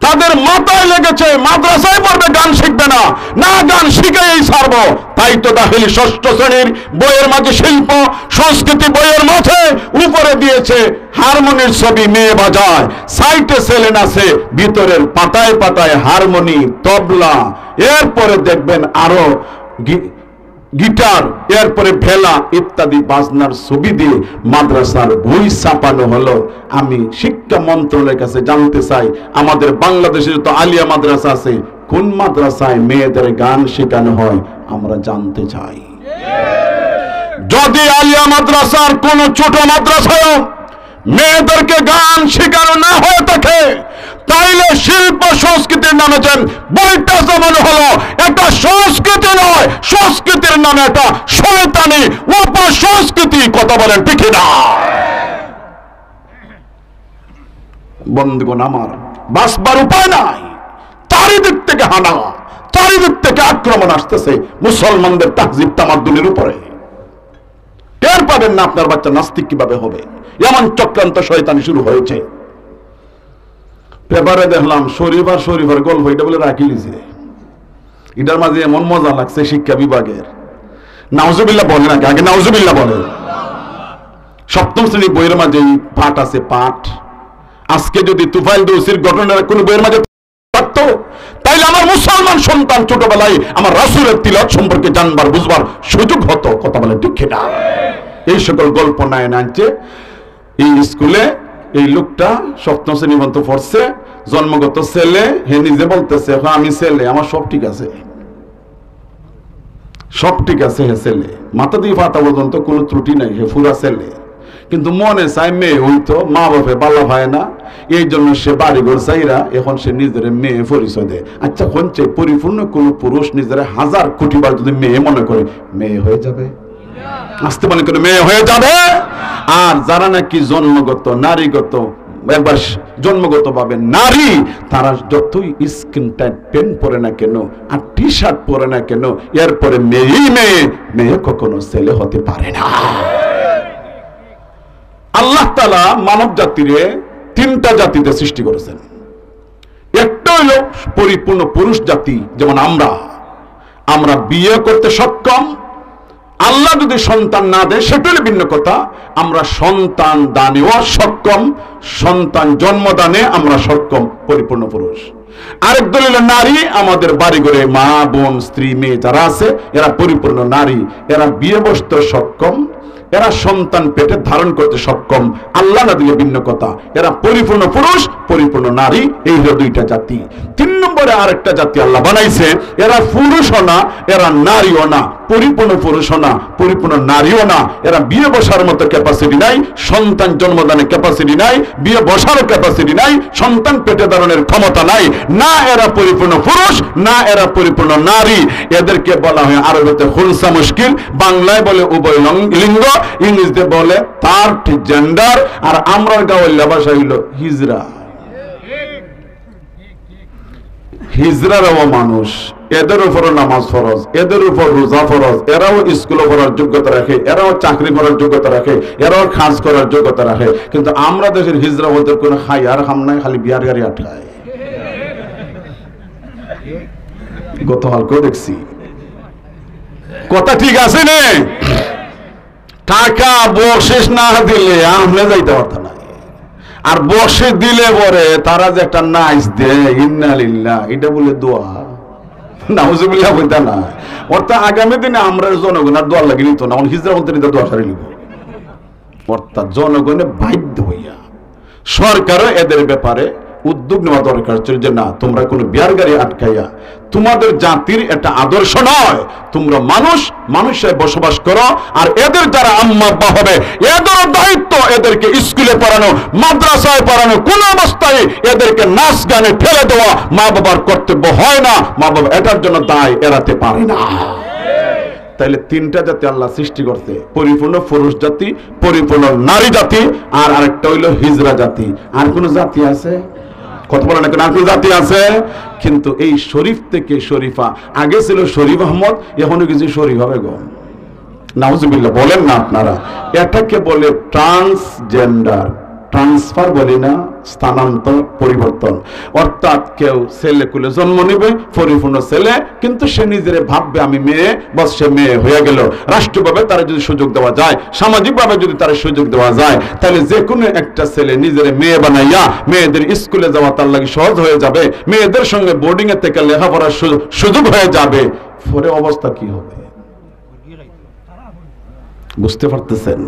তাদের মাথায় লেগেছে মাদ্রাসায় পড়বে, গান শিখবে না, না গান শিখেই ছাড়বো। তাই তো দাখিল 6ষ্ঠ শ্রেণীর বইয়ের মাঝে শিল্প সংস্কৃতি বইয়ের মাঝে উপরে দিয়েছে হারমোনির ছবি, মেয়ে বাজায়, সাইটে ছেলে নাচে, ভিতরের পাতায় পাতায় হারমোনি, তবলা, এরপরে দেখবেন আরো গিটার, এরপরে ভেলা ইত্যাদি বাজনার ছবি দিয়ে মাদ্রাসার বই ছাপানো হলো। আমি শিক্ষা মন্ত্রণালয়ের কাছে জানতে চাই, আমাদের বাংলাদেশে তো আলিয়া মাদ্রাসা আছে, কোন মাদ্রাসায় মেয়েদের গান শেখানো হয় আমরা জানতে চাই। যদি আলিয়া মাদ্রাসার কোন ছোট মাদ্রাসায় মেয়েদেরকে গান শেখানো না হয়ে থাকে, তাইলে শিল্প সংস্কৃতির নামে যেন বইটা জমানো হলো, একটা সংস্কৃতি নয়, সংস্কৃতির নামে একটা শয়তানি অপসংস্কৃতি। কথা বলেন ঠিক না? বন্ধুগণ আমার, বাঁচবার উপায় নাই। চারিদিক থেকে হানা, চারিদিক থেকে আক্রমণ আসতেছে মুসলমানদের তাহজিব তামাদ্দুনের উপরে। টের পাবেন না আপনার বাচ্চা নাস্তিক কিভাবে হবে, এমন চক্রান্ত শয়তানি শুরু হয়েছে। পেপারে দেখলাম শরীফার গল্প, এটা বলে রাখি লিছে। এটার মাঝে এমন মজা লাগছে শিক্ষা বিভাগের। নাউজুবিল্লাহ বলে নাকি, আগে নাউজুবিল্লাহ বলে। 7ম শ্রেণী বইয়ের মাঝে পাঠ আছে, পাঠ। আজকে যদি তুফাইল দৌসির ঘটনার কোন বইয়ের মাঝে থাকতো, তাইলে আমার মুসলমান সন্তান ছোটবেলায় আমার রাসূলের তিলাওয়াত সম্পর্কে জানবার বুঝবার সুযোগ হতো। কথা বলে ঠিক না? এই সকল গল্প নাই আনছে এই স্কুলে। এই লোকটা 7ম শ্রেণী পর্যন্ত পড়ছে, জন্মগত ছেলে। হে নিজে বলতেছে আমি ছেলে, আমার সব ঠিক আছে, সব ঠিক আছে। হে ছেলে, মাথা দিয়ে ফাটা পর্যন্ত কোনো ত্রুটি নাই, হে পুরা ছেলে। কিন্তু মনে চাই মেয়ে হইতো, মা বাপে বালা হয় না, এই জন্য সে বাড়িঘর চাইরা এখন সে নিজের মেয়ে পরিচয় দেয়। আচ্ছা হচ্ছে পরিপূর্ণ কোন পুরুষ নিজের 1000 কোটি বার যদি মেয়ে মনে করে, মেয়ে হয়ে যাবে? আসতে মনে করে মেয়ে হয়ে যাবে? আর যারা নাকি জন্মগত নারীগত, একবার জন্মগত ভাবে নারী, তারা যতই স্কিন টাইট প্যান্ট পরে না কেন আর টি শার্ট পরে না কেন, এরপরে মেয়েই মেয়ে, মেয়ে কখনো ছেলে হতে পারে না। আল্লাহ তাআলা মানব জাতিরে 3টা জাতিতে সৃষ্টি করেছেন। একটা হলো পরিপূর্ণ পুরুষ জাতি, যেমন আমরা বিয়ে করতে সক্ষম। আল্লাহ যদি সন্তান না দেয় সেটা হলো ভিন্ন কথা। আমরা সন্তান দানেও সক্ষম, সন্তান জন্মদানে আমরা সক্ষম, পরিপূর্ণ পুরুষ। আরেক দল হলো নারী, আমাদের বাড়ি ঘরে মা বোন স্ত্রী মেয়ে যারা আছে, এরা পরিপূর্ণ নারী, এরা বিয়ে বসতে সক্ষম, এরা সন্তান পেটে ধারণ করতে সক্ষম। আল্লাহ না দিলে ভিন্ন কথা। এরা পরিপূর্ণ পুরুষ, পরিপূর্ণ নারী, এই হলো 2টা জাতি। 3 নম্বরে আরেকটা জাতি আল্লাহ বানাইছে, এরা পুরুষও না, এরা নারীও না, পরিপূর্ণ পুরুষও না, পরিপূর্ণ নারীও না। এরা বিয়ে বসার মতো ক্যাপাসিটি নাই, সন্তান জন্মদানের ক্যাপাসিটি নাই, বিয়ে বসার ক্যাপাসিটি নাই, সন্তান পেটে ধারণের ক্ষমতা নাই। না এরা পরিপূর্ণ পুরুষ, না এরা পরিপূর্ণ নারী। এদেরকে বলা হয় আরবিতে খুনসা মুশকিল, বাংলায় বলে উভয় লিঙ্গ, ইংরেজিতে বলে থার্ড জেন্ডার, আর আমরার গাওয়াল্লা ভাষা হইল হিজরা। হিজরারাও মানুষ, এদের উপরও নামাজ ফরজ, এদের উপর রোজা ফরজ, এরাও স্কুলে পড়ার যোগ্যতা রাখে, এরাও চাকরি করার যোগ্যতা রাখে, এরাও কাজ করার যোগ্যতা রাখে। কিন্তু আমরা দেশের হিজরা বলতে কোনো খাই আর খাম নাই, খালি বিয়ার গাড়ি আটকায়। গতকালকেও দেখছি, কথা ঠিক আছে নে? টাকা বকশিশ না দিলে আমনে যাইতে পারত না। আর বকশিশ দিলে পরে তারা যে একটা নাইস দে ইন্না লিল্লাহ, এটা বলে দোয়া, নাউজুবিল্লাহ বলতে না। অর্থাৎ আগামী দিনে আমরা জনগণ আর দোয়া লাগে নিত না, হিজরা মন্ত্রী দোয়া সারি নিব। অর্থাৎ জনগণে বাধ্য হইয়া সরকারও এদের ব্যাপারে উদ্যোগ নেওয়া দরকার ছিল যে না, তোমরা কোনো বিয়ার গাড়ি আটকাইয়া তোমাদের জাতির একটা আদর্শ নয়, তোমরা মানুষের বসবাস করো। আর এদের যারা আম্মা আব্বা হবে এদের দায়িত্ব এদেরকে স্কুলে পড়ানো, মাদ্রাসায় পড়ানো, কোন অবস্থায় এদেরকে নাচ গানে ফেলে দেওয়া মা বাবার কর্তব্য হয় না। মা বাবা এটার জন্য দায় এড়াতে পারে না। তাইলে তিনটা জাতি আল্লাহ সৃষ্টি করতে, পরিপূর্ণ পুরুষ জাতি, পরিপূর্ণ নারী জাতি, আর আরেকটা হইল হিজরা জাতি। আর কোন জাতি আছে? কথা বলেন না, আর কোন জাতি আছে? কিন্তু এই শরীফ থেকে শরীফা, আগে ছিল শরীফ আহমদ, এখনো কিছু শরীফ হবে গো, নাউজুবিল্লাহ বলেন না আপনারা। এটাকে বলে ট্রান্সজেন্ডার, ট্রান্সফার বলি না, স্থানান্তর, পরিবর্তন। অর্থাৎ কেউ ছেলে কুলে জন্ম নিবে, পরিপূর্ণ ছেলে, কিন্তু সে নিজের ভাববে আমি মেয়ে, বস সে মেয়ে হয়ে গেল। রাষ্ট্রভাবে তারা যদি সুযোগ দেওয়া যায়, সামাজিকভাবে যদি তারা সুযোগ দেওয়া যায়, তাহলে যে কোনো একটা ছেলে নিজের মেয়ে বানাইয়া মেয়েদের স্কুলে যাওয়া তার লাগে সহজ হয়ে যাবে, মেয়েদের সঙ্গে বোর্ডিং এর থেকে লেখাপড়ার সুযোগ হয়ে যাবে। পরে অবস্থা কি হবে বুঝতে পারতেছেন?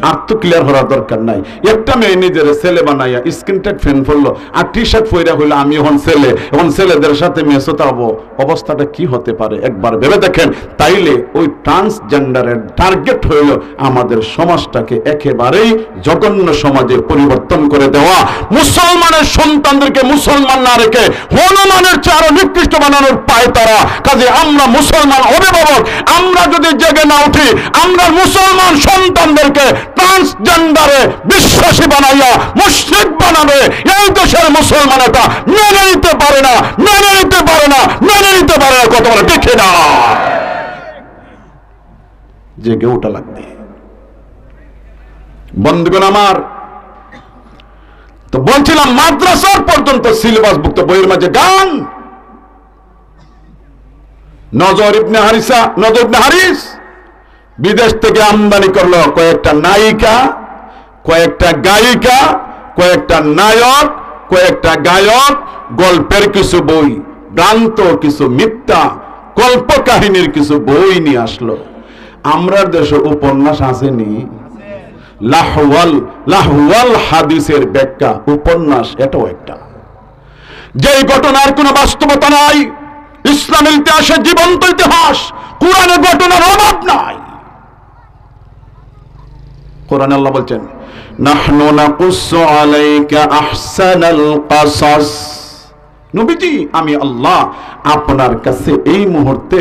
আর তো ক্লিয়ার হওয়ার দরকার নাই। একটা মেয়ে নিজের ছেলে বানাইয়া স্কিন টাইট ফ্যান পরলো আর টি শার্ট পরে হইলো আমি এখন ছেলে, এখন ছেলেদের সাথে মেসো তাবো, অবস্থাটা কি হতে পারে একবার ভেবে দেখেন। তাইলে ওই ট্রান্সজেন্ডারের টার্গেট হইল আমাদের সমাজটাকে একেবারেই জঘন্য সমাজে পরিবর্তন করে দেওয়া, মুসলমানের সন্তানদেরকে মুসলমান না রেখে হনুমানের চেয়ে আরো নিকৃষ্ট বানানোর পায় তারা। কাজে আমরা মুসলমান অভিভাবক, আমরা যদি জেগে না উঠি, আমরা মুসলমান সন্তানদেরকে ট্রান্সজেন্ডারে বিশ্বাসী বানাইয়া মুশরিক বানাবে, এই দেশের মুসলমান এটা মেনে নিতে পারে না, মেনে নিতে পারে না, মেনে নিতে পারে না। কত বড় দেখে না, জেগে ওঠা লাগবে বন্ধুগণ আমার। তো বলছিলাম মাদ্রাসার পর্যন্ত সিলেবাসভুক্ত বইয়ের মাঝে গান। নজর ইবনে হারিস বিদেশ থেকে আমদানি করলো কয়েকটা নায়িকা, কয়েকটা গায়িকা, কয়েকটা নায়ক, কয়েকটা গায়ক, গল্পের কিছু বই, ভ্রান্ত কিছু মিথ্যা কল্প কাহিনীর কিছু বই নিয়ে আসলো। আমরা দেশে উপন্যাস আসেনি, লাহওয়াল হাদিসের ব্যাখ্যা উপন্যাস, এটাও একটা, যেই ঘটনার কোনো বাস্তবতা নাই। ইসলামের ইতিহাসে জীবন্ত ইতিহাস, কোরআনে ঘটনার অভাব নাই। কোরআনে আল্লাহ বলছেন নাহনু নাকুসু আলাইকা আহসানাল কাসাস। নবীজি আমি আল্লাহ আপনার কাছে এই মুহূর্তে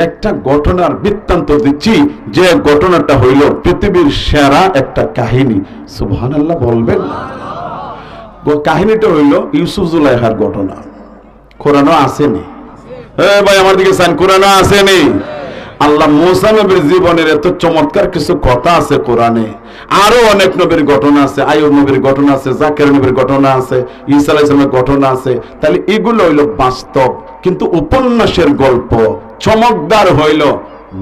একটা ঘটনার বৃত্তান্ত দিচ্ছি, যে ঘটনাটা হইল পৃথিবীর সেরা একটা কাহিনী। সুবহানাল্লাহ বলবেন। কাহিনীটা হইল ইউসুফ জুলাইখার ঘটনা। কোরআনে আসেনি? ভাই আমার দিকে চান, কোরআনে আসেনি? আল্লাহ মুসা নবীর জীবনের এত চমৎকার কিছু কথা আছে কোরআনে। আরো অনেক নবীর ঘটনা আছে, আইয়ুব নবীর ঘটনা আছে, জাকের নবীর ঘটনা আছে, ঈসা আলাইহিস সালামের ঘটনা আছে। তাহলে এগুলো হইল বাস্তব, কিন্তু উপন্যাসের গল্প চমকদার হইল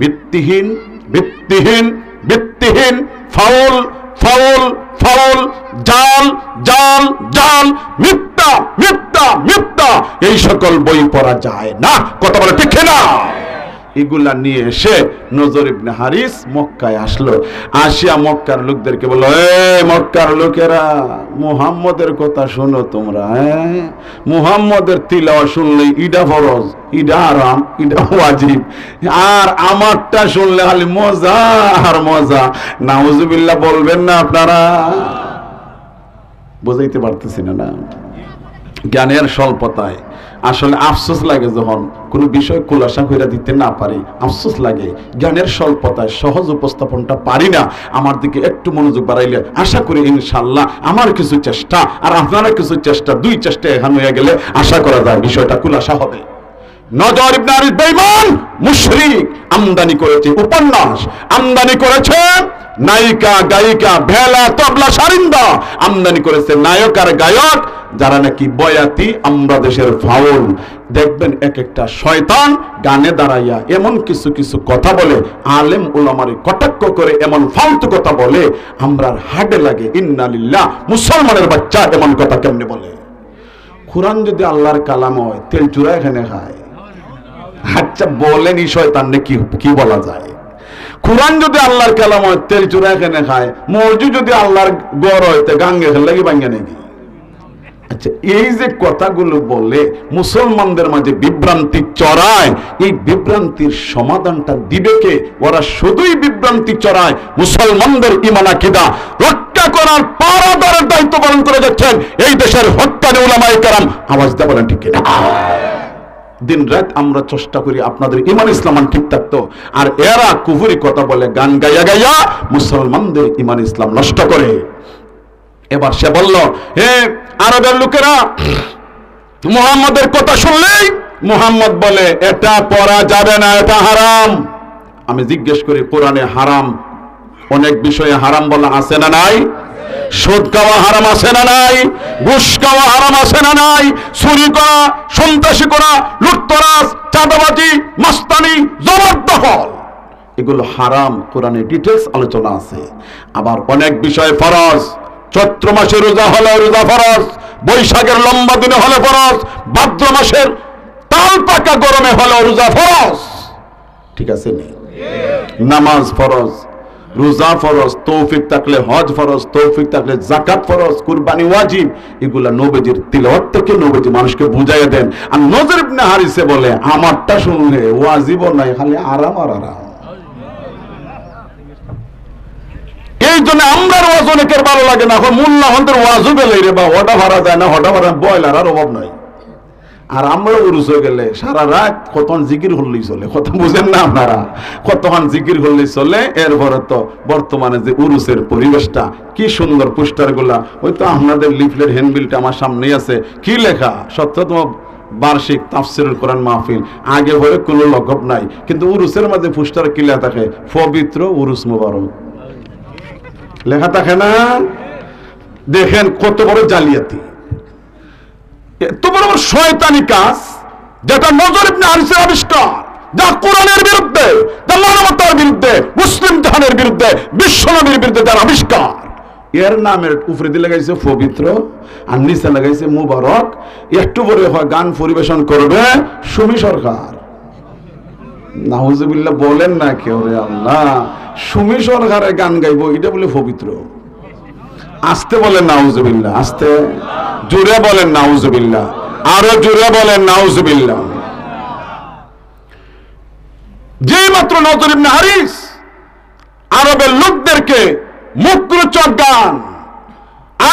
ভিত্তিহীন, ভিত্তিহীন, ভিত্তিহীন, ফাউল, ফাউল, ফাউল, জাল, জাল, জাল, মিথ্যা, মিথ্যা, মিথ্যা। এই সকল বই পড়া যায় না। কথা বলে ঠিক না? এগুলা নিয়ে এসে নজর ইবনে হারিস মক্কায় আসলো। আসিয়া মক্কার লোকদেরকে বললো, মক্কার লোকেরা, মুহাম্মদের কথা শোনো তোমরা। মুহাম্মদের তিলাওয়াত শুনলে ইডা ফরজ, ইডা হারাম, ইডা ওয়াজিব, আর আমারটা শুনলে খালি মজা আর মজা। নাউজুবিল্লাহ বলবেন না আপনারা? বুঝাইতে পারতেছি না? জ্ঞানের স্বল্পতায় আসলে আফসোস লাগে, যখন কোনো বিষয় খুলাসা করে দিতে না পারি আফসোস লাগে। জ্ঞানের স্বল্পতায় সহজ উপস্থাপনটা পারি না। আমার দিকে একটু মনোযোগ বাড়াইলে আশা করি ইনশাআল্লাহ আমার কিছু চেষ্টা আর আপনারা কিছু চেষ্টা, দুই চেষ্টা এখানে হয়ে গেলে আশা করা যায় বিষয়টা খুলাসা হবে। নজর ইবনে হারিস বেঈমান মুশরিক আমদানি করেছে উপন্যাস, আমদানি করেছে নায়িকা গায়িকা ভেলা তবলা সারিন্দা, আমদানি করেছে নায়ক আর গায়ক যারা নাকি বয়াতি আমরা দেশের ফাউল। দেখবেন এক একটা শয়তান গানে দাঁড়াইয়া এমন কিছু কিছু কথা বলে, আলেম উলামারে কটাক্ষ করে এমন ফালতু কথা বলে, আমরার হাড়ে লাগে ইন্না লিল্লাহ। মুসলমানের বাচ্চা এমন কথা কেমনে বলে? কুরআন যদি আল্লাহর কালাম হয় তেল চূড়া এখানে খায়। আচ্ছা বলেন এই শয়তানরে কি বলা যায়? কুরআন যদি আল্লাহর কালাম হয় তেল চূড়া এখানে খায়, মসজিদ যদি আল্লাহর গড় হয় তে গাঙ্গে খেলে কি ভাঙ্গে নাকি? আচ্ছা এই যে কথাগুলো বলে মুসলমানদের মাঝে বিভ্রান্তি চড়ায়, এই বিভ্রান্তির সমাধানটা দিবে কে? ওরা শুধুই বিভ্রান্তি চড়ায়, মুসলমানদের ঈমান আকীদা রক্ষা করার পারাদারের দায়িত্ব পালন করে যাচ্ছেন এই দেশের হক্কানি উলামায়ে কেরাম। আওয়াজ দিয়ে বলেন ঠিক কিনা? দিন রাত আমরা চেষ্টা করি আপনাদের ঈমান ইসলাম ঠিক থাকতো, আর এরা কুফরি কথা বলে গান গাইয়া গাইয়া মুসলমানদের ঈমান ইসলাম নষ্ট করে। এবার সে বলল, হে আরবের লোকেরা, মুহাম্মদের কথা শুনলেই মুহাম্মদ বলে এটা পড়া যাবে না, এটা হারাম। আমি জিজ্ঞেস করি কোরআনে হারাম অনেক বিষয়ে হারাম বলা আছে না নাই? সুদ খাওয়া হারাম আছে না নাই? ঘুষ খাওয়া হারাম আছে না নাই? চুরি করা, সন্ত্রাসী করা, লুটতরাজ, চাঁদাবাজি, মাস্তানি, জবরদখল, এগুলো হারাম, কোরআনে ডিটেইলস আলোচনা আছে। আবার অনেক বিষয় ফরজ, চৈত্র মাসে রোজা হলে রোজা ফরজ, বৈশাখের লম্বা দিনে হলে ফরজ, ভাদ্র মাসের তাল পাকা গরমে হলে রোজা ফরজ। ঠিক আছে নি? নামাজ ফরজ, রোজা ফরজ, তৌফিক থাকলে হজ ফরজ, তৌফিক থাকলে যাকাত ফরজ, কুরবানি ওয়াজিব। এগুলা নবীজির তিলাওয়াত থেকে নবীজি মানুষকে বুঝাইয়া দেন। আর নজর ইবনে হারিসে বলে আমারটা শুনলে ওয়াজিবও নাই, খালি আরাম আর আরাম। এই জন্য আমরা ওয়াজ অনেকের ভালো লাগে না, এখন মোল্লা হন্দের ওয়াজও গেলে রে বা হটা ভাড়া যায় না, হটা ভাড়া বয়লার আর অভাব নাই। আর আমরা উরুস গেলে সারা রাত কতক্ষণ জিকির হলেই চলে, কথা বুঝেন না আপনারা? কতক্ষণ জিকির হলেই চলে। এরপরে তো বর্তমানে যে উরুসের পরিবেশটা কি সুন্দর, পোস্টার গুলা, ওই তো আপনাদের লিফলেট হ্যান্ডবিলটা আমার সামনেই আছে, কি লেখা 70তম বার্ষিক তাফসীরুল কোরআন মাহফিল। আগে পরে কোনো লকব নাই, কিন্তু উরুসের মাঝে পোস্টার কি লেখা থাকে? পবিত্র উরুস মুবারক লেখা থাকে না? দেখেন কত বড় জালিয়াতি, এত বড় শয়তানি কাজ, যেটা নজর ইবনে হারিসের আবিষ্কার, যা কোরআনের বিরুদ্ধে, যা মানবতার বিরুদ্ধে, মুসলিম জাহানের বিরুদ্ধে, বিশ্বনবীর বিরুদ্ধে যার আবিষ্কার। এর নামের উপরে দিয়ে লাগাইছে পবিত্র আর নিচে লাগাইছে মুবারক। একটু পরে হয় গান পরিবেশন করবে সুমি সরকার। নাউজুবিল্লাহ বলেন না কেউ রে আল্লাহ, সুমি সরকারের গান গাইবো এটা বলে পবিত্র? আস্তে বলেন নাউজুবিল্লাহ, আস্তে, জোরে বলেন নাউজুবিল্লাহ, আরো জোরে বলেন নাউজুবিল্লাহ। যেই মাত্র নজর ইবনে হারিস আরবের লোকদেরকে মুখরোচক গান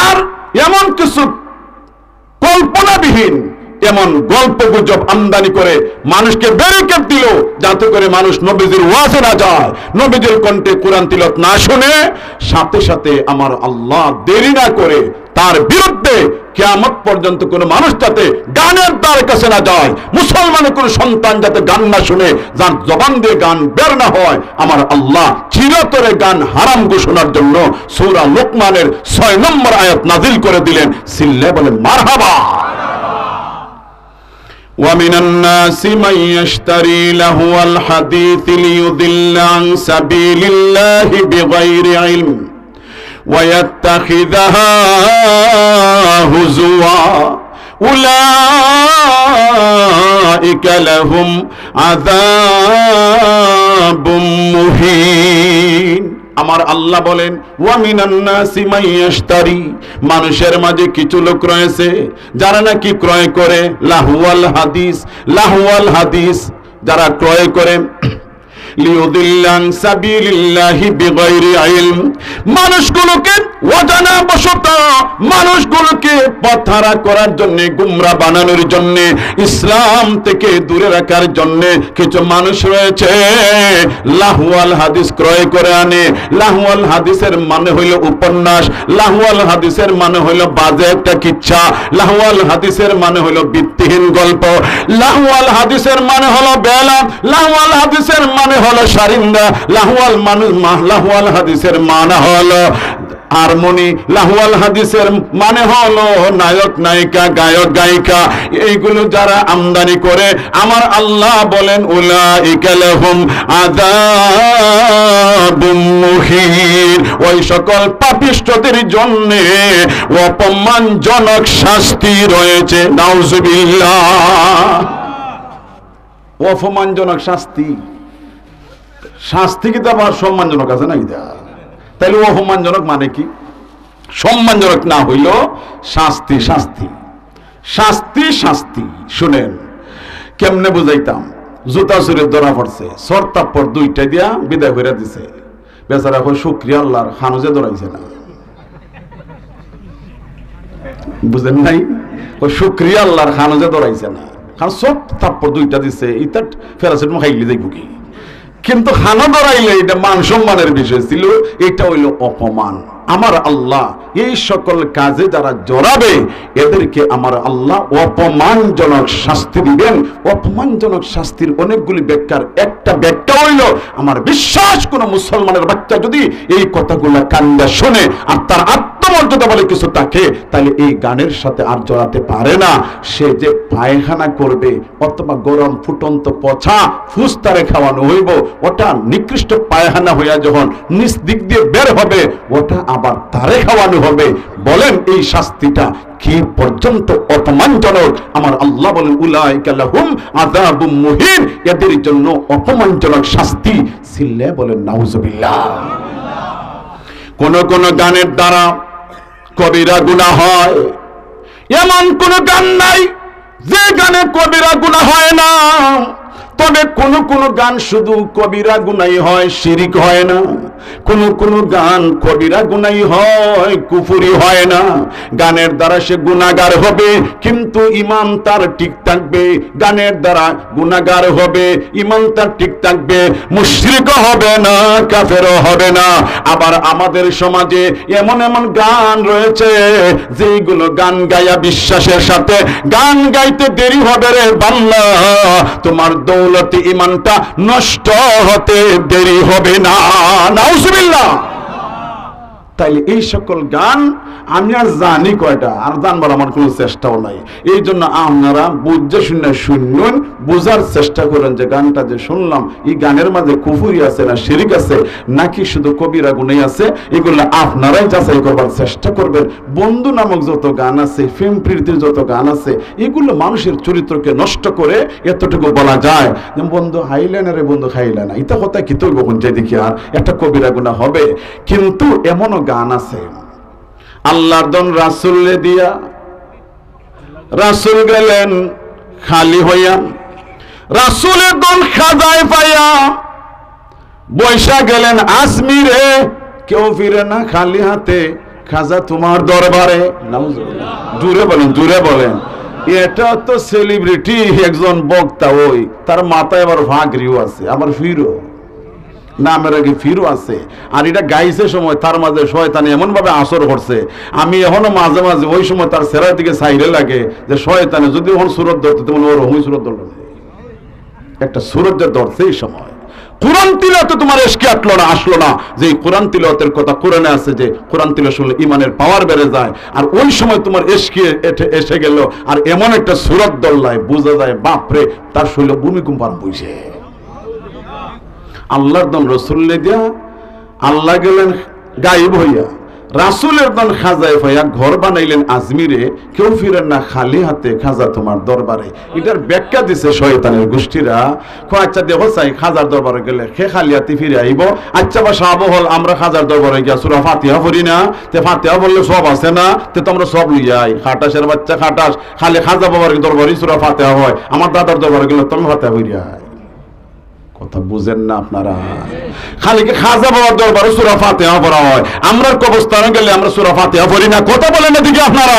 আর এমন কিছু কল্পনাবিহীন এমন গল্প গুজব আমদানি করে মানুষকে ব্যারিকেড দিল, যাতে করে মানুষ নবীজির ওয়াজে না যায়, নবীজির কণ্ঠে কোরআন তিলাওয়াত না শুনে। সাথে সাথে আমার আল্লাহ দেরি না করে তার বিরুদ্ধে কিয়ামত পর্যন্ত কোনো মানুষ যাতে গানের দ্বার কাছে না যায়, মুসলমানের কোনো সন্তান যাতে গান না শুনে, যার জবান দিয়ে গান বের না হয়, আমার আল্লাহ চিরতরে গান হারাম ঘোষণার জন্য সূরা লুকমানের 6 নম্বর আয়াত নাজিল করে দিলেন। সিল্লে বলেন মারহাবা। ومن الناس من يشتري لهو الحديث ليضل عن سبيل الله بغير علم ويتخذها هزوا أولئك لهم عذاب مهين। আমার আল্লাহ বলেন ওয়া মিনান নাসি মান ইয়াশতারি, মানুষের মাঝে কিছু লোক রয়েছে যারা নাকি ক্রয় করে লাহওয়াল হাদিস, লাহওয়াল হাদিস যারা ক্রয় করে লিউদিল্লান সাবিলিল্লাহি বিগাইরি ইলম, মানুষগুলোকে অজানা বশত মানুষগুলোকে পথহারা করার জন্য, গুমরাহ বানানোর জন্য, ইসলাম থেকে দূরে রাখার জন্য কিছু মানুষ রয়েছে লাহওয়াল হাদিস ক্রয় করে আনে। লাহওয়াল হাদিসের মানে হইল উপন্যাস, লাহওয়াল হাদিসের মানে হইল বাজে একটা কিচ্ছা, লাহওয়াল হাদিসের মানে হইল ভিত্তিহীন গল্প, লাহওয়াল হাদিসের মানে হলো বেলা, লাহওয়াল হাদিসের মানে হলো সারিন্দা, লাহওয়াল হাদিসের মানে হলো হারমোনি, লাহওয়াল হাদিসের মানে হলো নায়ক নায়িকা, গায়ক গায়িকা। এইগুলো যারা আমদানি করে, আমার আল্লাহ বলেন উলাইকা লাহুম আযাবুম মুহিন, ওই সকল পাপিষ্ঠদের জন্য অপমানজনক শাস্তি রয়েছে। নাউজুবিল্লাহ। অপমানজনক শাস্তি, শাস্তি কি তো আবার সম্মানজনক আছে নাকি? তাহলে অপমানজনক মানে কি? সম্মানজনক না হইল শাস্তি, শাস্তি শাস্তি শাস্তি। শুনেন কেমনে বুঝাইতাম। জুতা চুরে ধরা পড়ছে, সরতাপ্পর দুইটা দিয়া বিদায় করে দিছে। বেচারা কই শুকরিয়া আল্লাহর, খানুজে ধরাইছে না। বুঝেন নাই? ওই শুকরিয়া আল্লাহর, খানুজে ধরাইছে না। কারণ সরতাপ্পর দুইটা দিছে, ইটা প্যারাসিটামল খাইলে যাইব কি? কিন্তু খানা ধরাইলে এটা মান সম্মানের বিষয় ছিল, এটা হইল অপমান। আমার আল্লাহ এই সকল কাজে যারা জড়াবে এদেরকে আমার আল্লাহ অপমানজনক শাস্তি দিবেন। অপমানজনক শাস্তির অনেকগুলি ব্যাখ্যার একটা ব্যাখ্যা হইল, আমার বিশ্বাস কোন মুসলমানের বাচ্চা যদি এই কথাগুলো কান্দা শোনে আর তার আত্মমর্যাদা বলে কিছু থাকে, তাহলে এই গানের সাথে আর জড়াতে পারে না। সে যে পায়খানা করবে অথবা গরম ফুটন্ত পচা ফুসতারে খাওয়ানো হইব, ওটা নিকৃষ্ট পায়খানা হইয়া যখন নিজ দিক দিয়ে বের হবে, ওটা আবার তারে খাওয়ানো হবে। বলেন এই শাস্তিটা কি পর্যন্ত অপমানজনক? আমার আল্লাহ বলেন উলাইকা লাহুম আযাবুম মুহিন, এদের জন্য অপমানজনক শাস্তি। সিল্লে বলেন নাউজুবিল্লাহ। কোন কোন গানের দ্বারা কবিরা গুনাহ হয়, এমন কোন গান নাই যে গানে কবিরা গুনাহ হয় না। তবে কোন কোন গান শুধু কবিরা গুনাই হয়, শিরিক হয় না। কোন কোন গান কবিরা গুনাই হয়, কুফরি হয় না। গানের দ্বারা সে গুনাহগার হবে কিন্তু ঈমান তার ঠিক থাকবে। গানের দ্বারা গুনাহগার হবে, ঈমান তার ঠিক থাকবে, মুশরিক হবে না, কাফেরও হবে না। আবার আমাদের সমাজে এমন এমন গান রয়েছে যেগুলো গান গায়া বিশ্বাসের সাথে গান গাইতে দেরি হবে রে বান্দা, তোমার দৌলতে ঈমানটা নষ্ট হতে দেরি হবে না। নাউজুবিল্লাহ। তাইলে এই সকল গান আমি আর জানি কয়টা, আর জানবার আমার কোনো চেষ্টাও নাই। এই জন্য আপনারা বুঝে শুনে শুনুন, বোঝার চেষ্টা করেন যে গানটা যে শুনলাম এই গানের মাঝে কুফরি আছে না শিরিক আছে নাকি শুধু কবিরা গুনাহ আছে, এগুলো আপনারাই যাচাই করবার চেষ্টা করবেন। বন্ধু নামক যত গান আছে, প্রেম প্রীতির যত গান আছে, এগুলো মানুষের চরিত্রকে নষ্ট করে। এতটুকু বলা যায় যে বন্ধু হাইলে না রে বন্ধু খাইলে না, এটা কথা কি তো কখন যাই দেখি আর একটা কবিরা গুনাহ হবে। কিন্তু এমনও গান আছে আল্লাহর দন রাসূলকে দিয়া, রাসূল গেলেন খালি হইয়া, রাসূলের দন খাজায় পাইয়া বৈশা গেলেন আজমিরে, কেউ ফিরে না খালি হাতে, খাজা তোমার দরবারে। নাউজুবিল্লাহ। জুড়ে বলেন, জুড়ে বলেন। এটা তো সেলিব্রিটি একজন বক্তা, ওই তার মাথায় আবার ভাগরিও আছে, আবার ফিরো নামের আগে ফিরো আছে। আর এটা গাইছে সময় তার মাঝে শয়তান এমন ভাবে আসর করছে, আমি এখনো মাঝে মাঝে ওই সময় তার চেহারার দিকে চাইলে লাগে যে শয়তানে যদি ওখানে সুরত ধরতে তেমন ওর হুই সুরত ধরল, একটা সুরত যে ধরছে এই সময়। কোরআন তিলাওয়াতে তোমার এসকে আসলো না যে কোরআন তিলাওয়াতের কথা কোরআনে আছে যে কোরআন তিলাওয়াত শুনলে ঈমানের পাওয়ার বেড়ে যায়। আর ওই সময় তোমার এসকে এসে গেল আর এমন একটা সুরত ধরলায়, বোঝা যায় বাপরে তার শৈল ভূমিকম্প আরম্ভ হইছে। আল্লাহর দন রসুল্লে দিয়া আল্লাহ গেলেন গায়েব হইয়া, রাসূলের দন খাজায় হইয়া ঘর বানাইলেন আজমিরে, কেউ ফিরেন না খালি হাতে, খাজা তোমার দরবারে। এটার ব্যাখ্যা দিছে শয়তানের গোষ্ঠীরা। আচ্ছা দেখো চাই খাজার দরবারে গেলে সে খালি হাতে ফিরে আইব। আচ্ছা বা সাহাব হল আমরা খাজার দরবারে গিয়া সূরা ফাতিহা পড়ি না, তে ফাতিহা বললে সব আছে না, তে তোমরা সব লইয়া আই। খাটাসের বাচ্চা খাটাস, খালি খাজা বাবার দরবারে সূরা ফাতিহা হয়, আমার দাদার দরবারে গেলে তুমি ফাতিহা পড়িয়া আই। কথা বুঝেন না আপনারা? খালি কি খাজা বাবার দরবারে সূরা ফাতিহা পড়া হয়? আমরা কবরস্থানে গেলে আমরা সূরা ফাতিহা পড়ি না? কথা বলেন এদিকে আপনারা।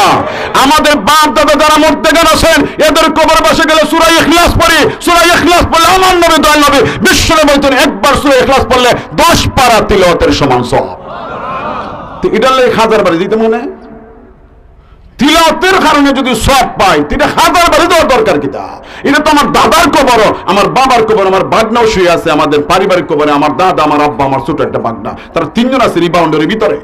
আমাদের বাপ দাদা যারা মুর্তেগান আছেন এদের কবর বসে গেলে সূরা ইখলাস পড়ি। সূরা ইখলাস পড়লে আমার নবী দয়াল নবী বিশ্বনবী বলতেন একবার সূরা ইখলাস পড়লে 10 পারা তিলাওয়াতের সমান সওয়াব। তো এটা লাগে হাজার বাড়ি দিতে মনে, তিলাওয়াতের কারণে যদি সওয়াব পাই এটা হাজার বাড়ি দেওয়ার দরকার কি? তা এটা তো আমার দাদার কবর, আমার বাবার কবর, আমার বাগনাও শুয়ে আছে আমাদের পারিবারিক কবরে। আমার দাদা, আমার আব্বা, আমার ছোট একটা বাগনা, তারা 3 জন আছে এই বাউন্ডারির ভিতরে।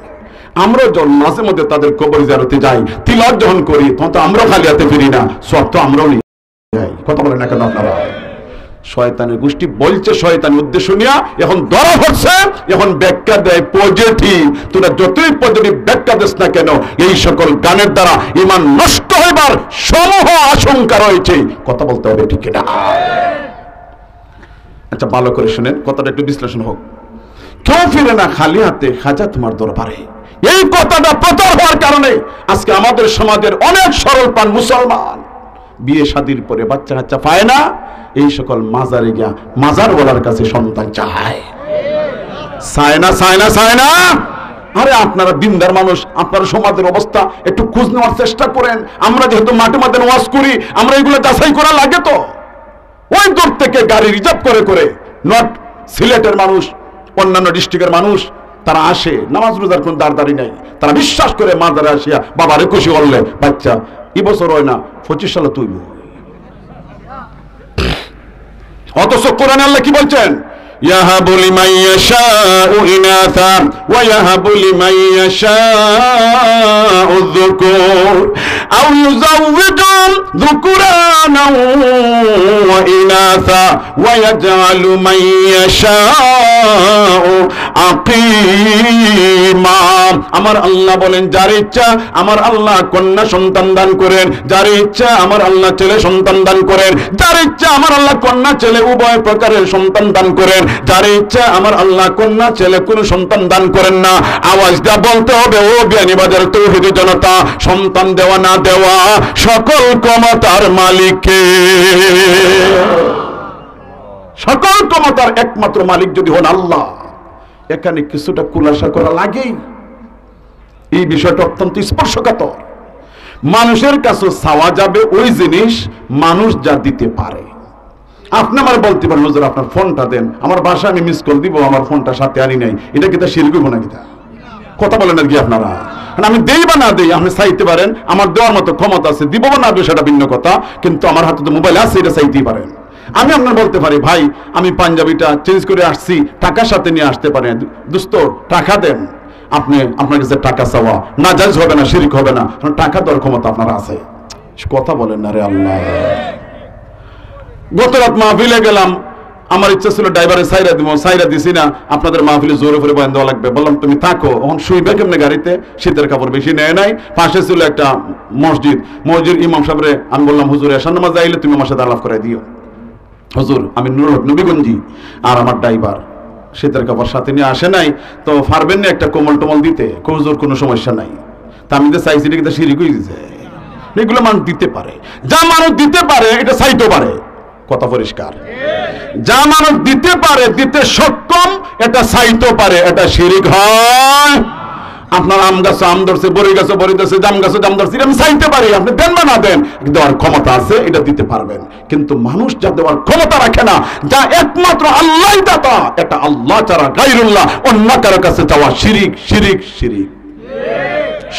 আমরা যখন মাঝে মধ্যে তাদের কবর জিয়ারতে যাই, তিলাওয়াত যখন করি তখন তো আমরা খালি হাতে ফিরি না, সওয়াব তো আমরাও নিই। কথা বলেন না কেন আপনারা? শয়তানের গোষ্ঠী বলছে, শয়তানি উদ্দেশ্য নিয়ে এখন ধরা পড়ছে, এখন ব্যাখ্যা দেয় পজিটিভ। তোরা যতই পজিটিভ ব্যাখ্যা দিস না কেন, এই সকল গানের দ্বারা ঈমান নষ্ট হইবার সমূহ আশঙ্কা রয়েছে। কথা বলতে হবে, ঠিক না? আচ্ছা ভালো করে শুনেন, কথাটা একটু বিশ্লেষণ হোক। কেউ ফিরে না খালি হাতে খাজা তোমার দরবারে, এই কথাটা প্রচার হওয়ার কারণে আজকে আমাদের সমাজের অনেক সরল প্রাণ মুসলমান বিয়ে শাদীর পরে বাচ্চা কাচ্চা পায় না, এই সকল মাজারে গিয়া মাজার বলার কাছে সন্তান চায়। চায় না, চায় না, চায় না। আরে আপনারা দিনদার মানুষ, আপনারা সমাজের অবস্থা একটু খোঁজ নেওয়ার চেষ্টা করেন। আমরা যেহেতু মাঠে মাঠে ওয়াজ করি, আমরা এগুলো যাচাই করা লাগে। তো ওই দূর থেকে গাড়ি রিজার্ভ করে করে নট সিলেটের মানুষ, অন্যান্য ডিস্ট্রিক্টের মানুষ তারা আসে, নামাজ রোজার কোন দাঁড়দারি নাই, তারা বিশ্বাস করে মাজারে আসিয়া বাবারে খুশি করলে বাচ্চা এই বছর হয় না 25 সালে তুইব। অথচ কোরআনে আল্লাহ কি বলছেন? ইয়াহাবু লিমান ইয়াশাউ ইনাসা ওয়া ইয়াহাবু লিমান ইয়াশাউ যুকুর আও ইউযাওwiজুহুম যুকুরানাও ওয়া ইনাসা ওয়া ইয়াজআলু মান ইয়াশাউ আকিমা। আমার আল্লাহ বলেন যার ইচ্ছা আমার আল্লাহ কন্যা সন্তান দান করেন, যার ইচ্ছা আমার আল্লাহ ছেলে সন্তান দান করেন, যার ইচ্ছা আমার আল্লাহ কন্যা ছেলে উভয় প্রকারের সন্তান দান করেন, যার ইচ্ছা আমার আল্লাহ কন্যা ছেলে কোনো সন্তান দান করেন না। আওয়াজ দিয়ে বলতে হবে, ও বিয়ানীবাজার তৌহিদি জনতা, সন্তান দেওয়া না দেওয়া সকল ক্ষমতার মালিককে। সকল ক্ষমতার একমাত্র মালিক যদি হন আল্লাহ, এখানে কিছুটা খুলাসা করা লাগেই। এই বিষয়টা অত্যন্ত স্পর্শকাতর। মানুষের কাছে চাওয়া যাবে ওই জিনিস মানুষ যা দিতে পারে। আপনি আমার বলতে পারেন হুজুর আপনার ফোনটা দেন, আমার বাসা আমি মিস কল দিব, আমার ফোনটা সাথে আনি নাই, এটা কি তা শিরক হইব নাকি? তা কথা বলেন আর কি আপনারা? আমি দেই বা না দেই আপনি চাইতে পারেন, আমার দেওয়ার মতো ক্ষমতা আছে, দিব বা না দেব সেটা ভিন্ন কথা, কিন্তু আমার হাতে তো মোবাইল আছে, এটা চাইতেই পারেন। আমি আপনার বলতে পারি ভাই আমি পাঞ্জাবিটা চেঞ্জ করে আসছি, টাকার সাথে নিয়ে আসতে পারেন, দোস্ত টাকা দেন। আপনি আপনার কাছে টাকা চাওয়া নাজায়েজ হবে না, শিরক হবে না, টাকা দেওয়ার ক্ষমতা আপনার আছে। কথা বলেন না রে আল্লাহ। গত রাত মাহফিলে গেলাম, আমার ইচ্ছা ছিল ড্রাইভারে সাইরা দিব, সাইরা দিছি না, আপনাদের মাহফিলে জোরে করে বয়ান দেওয়া লাগবে, বললাম তুমি থাকো। এখন শুইবে কেমনে গাড়িতে, শীতের কাপড় বেশি নেয় নাই। পাশে ছিল একটা মসজিদ, মসজিদ ইমাম সাহেবরে আমি বললাম হুজুর এশার নামাজ আইলে তুমি আমার সাথে আলাপ করে দিও। হুজুর আমি নবীগঞ্জি আর আমার ড্রাইভার শীতের কাপড় সাথে নিয়ে আসে নাই, তো পারবেন না একটা কোমল টমল দিতে? হুজুর কোনো সমস্যা নাই। তা আমি তো চাইছি এটা কিন্তু শিরিক হয়ে দিছে। এগুলো মানুষ দিতে পারে, যা মানুষ দিতে পারে এটা চাইতে পারে। কথা পরিষ্কার? যা মানুষ দিতে পারে, দিতে সক্ষম, এটা চাইতে পারে, এটা শিরিক হয়। আপনার আম গাছে আম ধরছে, বড়ি গাছে বড়ি ধরছে, জাম গাছে জাম ধরছে, আমি চাইতে পারি, আপনি দেন বা না দেন, দেওয়ার ক্ষমতা আছে, এটা দিতে পারবেন। কিন্তু মানুষ যা দেওয়ার ক্ষমতা রাখে না, যা একমাত্র আল্লাহই দাতা, এটা আল্লাহ ছাড়া গায়রুল্লাহ অন্য কারো কাছে চাওয়া শিরিক, শিরিক, শিরিক।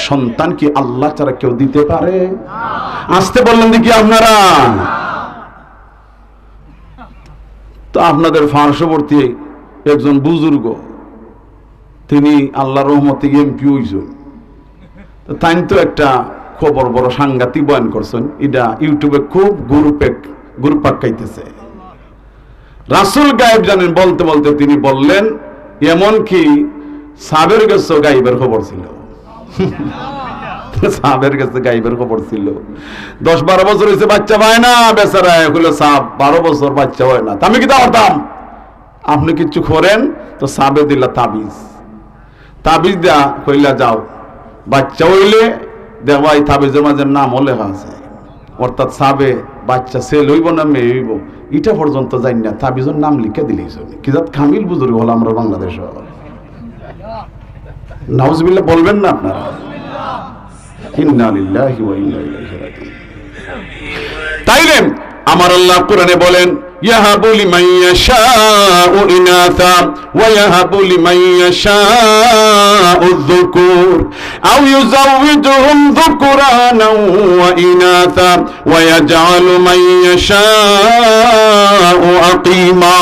সন্তান কি আল্লাহ ছাড়া কেউ দিতে পারে? আসতে বললেন দেখি আপনারা। তো আপনাদের পার্শ্ববর্তী একজন বুজুর্গ, তিনি আল্লাহর রহমতে এমপি হইছেন, তাই তো একটা খবর বড় সাংঘাতিক বয়ান করছেন, এটা ইউটিউবে খুব গুরু পাকাইতেছে। রাসূল গায়েব জানেন বলতে বলতে তিনি বললেন এমনকি সাবের কাছে গায়েবের খবর ছিল। সাবের কাছে গায়েবের খবর ছিল। 10-12 বছর হয়েছে বাচ্চা পায় না, বেচারা হলো সাব 12 বছর বাচ্চা হয় না। আমি কি দাঁড়াতাম, আপনি কিছু করেন তো সাবে দিলা তাবিজ, তাবিজ দেয়া কইলা যাও, বাচ্চা হইলে দেখবা এই তাবিজের মাঝে নাম লেখা আছে, অর্থাৎ সাবে বাচ্চা ছেলে হইব না মেয়ে হইব এটা পর্যন্ত জানি না, তাবিজের নাম লিখে দিলেই চলে। কি জাত কামিল বুজুর্গ হলো আমরা বাংলাদেশ। নাউজুবিল্লাহ বলবেন না আপনারা? ইন্না লিল্লাহি ওয়া ইন্না ইলাইহি রাজিউন। তাইলে আমার আল্লাহ কোরআনে বলেন ইয়াহাবু লিমান ইয়াশাউ ইনাসা ওয়া ইয়াহাবু লিমান ইয়াশাউ যুকুর আও ইউযাওয়িজুহুম যুকুরানাও ওয়া ইনাসা ওয়া ইয়াজআলু মান ইয়াশাউ আকিমা।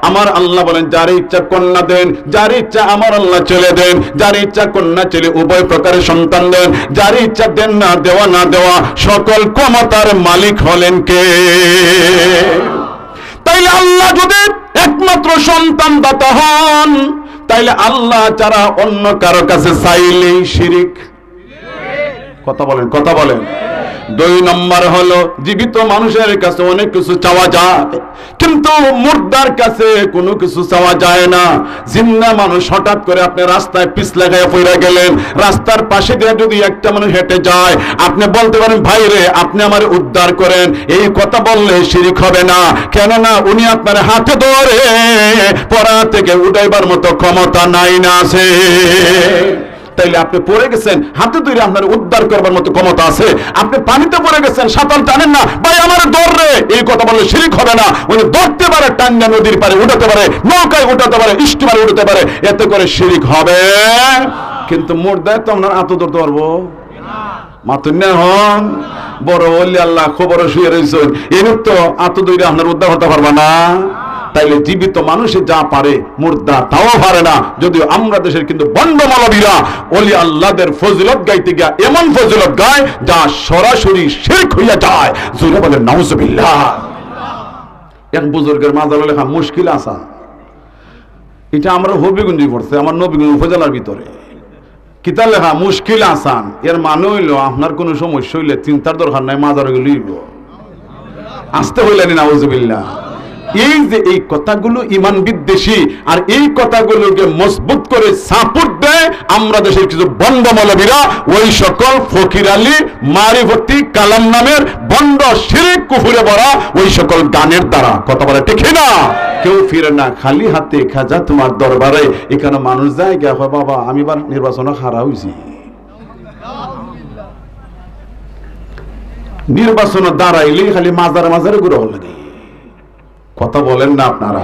আমার আল্লাহ বলেন যার ইচ্ছা কন্যা দেন, যার ইচ্ছা আমার আল্লাহ ছেলে দেন, যার ইচ্ছা কন্যা ছেলে উভয় প্রকারের সন্তান দেন, যার ইচ্ছা দেন না দেওয়া না দেওয়া সকল ক্ষমতার মালিক হলেন কে? তাইলে আল্লাহ যদি একমাত্র সন্তান দাতা হন, তাইলে আল্লাহ ছাড়া অন্য কারো কাছে চাইলেই শিরিক। কথা বলেন, কথা বলেন। 2 নম্বর হলো জীবিত মানুষের কাছে অনেক কিছু চাওয়া যায়, কিন্তু মুর্দার কাছে কোনো কিছু চাওয়া যায় না। জিন্দা মানুষ হঠাৎ করে আপনি রাস্তায় পিছলা গায়ে পড়ে গেলেন, রাস্তার পাশে দিয়ে যদি একটা মানুষ হেঁটে যায়, আপনি বলতে পারেন ভাই রে আপনি আমার উদ্ধার করেন, এই কথা বললে শিরিক হবে না। কেননা উনি আপনার হাতে ধরে পড়া থেকে উঠাইবার মতো ক্ষমতা নাই না আছে। তাইলে আপনি পড়ে গেছেন, হাতে ধরে আপনার উদ্ধার করবার মতো ক্ষমতা আছে। আপনি পানিতে পড়ে গেছেন, সাঁতার জানেন না, ভাই আমার ধরে, এই কথা বললে শিরিক হবে না। উনি ধরতে পারে, টান্না নদীর পারে উঠাতে পারে, নৌকায় উঠাতে পারে, স্টিমারে উঠাতে পারে, এতে করে শিরিক হবে। কিন্তু মুর্দায় তো আপনার আতো ধরতে পারবো মাতুন হন বড় বললে আল্লাহ খবর শুয়ে রয়েছেন, এর তো আতো ধরে আপনার উদ্ধার হতে পারবা না। তাইলে জীবিত মানুষে যা পারে মুর্দা তাও পারে না। যদিও আমরা দেশের কিন্তু বন্ড মালবীরা ওলি আল্লাহদের ফজিলত গাইতে গিয়া এমন ফজিলত গায় যা সরাসরি শিরক হইয়া যায়। জোরে বলেন নাউজুবিল্লাহ। এক বুজুর্গের মাজারে লেখা মুশকিল আসান, এটা আমরা হবিগঞ্জি পড়ছে, আমার নবীগঞ্জ উপজেলার ভিতরে কিতা লেখা মুশকিল আসান। এর মানে হইল আপনার কোনো সমস্যা হইলে চিন্তার দরকার নাই, মাজারে লইব আসতে হইলেনি নাউজুবিল্লাহ। এই যে এই কথাগুলো ইমান বিদ্বেষী, আর এই কথাগুলোকে মজবুত করে সাপোর্ট দেয় আমরা দেশের কিছু বন্ড মৌলবীরা, ওই সকল ফকির আলী মারিফতি কালাম নামের বন্ড শিরক কুফরে ভরা ওই সকল গানের দ্বারা। কথা বলে ঠিক না? কেউ ফিরে না খালি হাতে, খাজা তোমার দরবারে। এখানে মানুষ যায় গিয়া হয় বাবা আমি এবার নির্বাচনে হারা হইছি, নির্বাচনে দাঁড়াইলে খালি মাজারে মাজারে ঘুরে হল লাগে। কথা বলেন না আপনারা?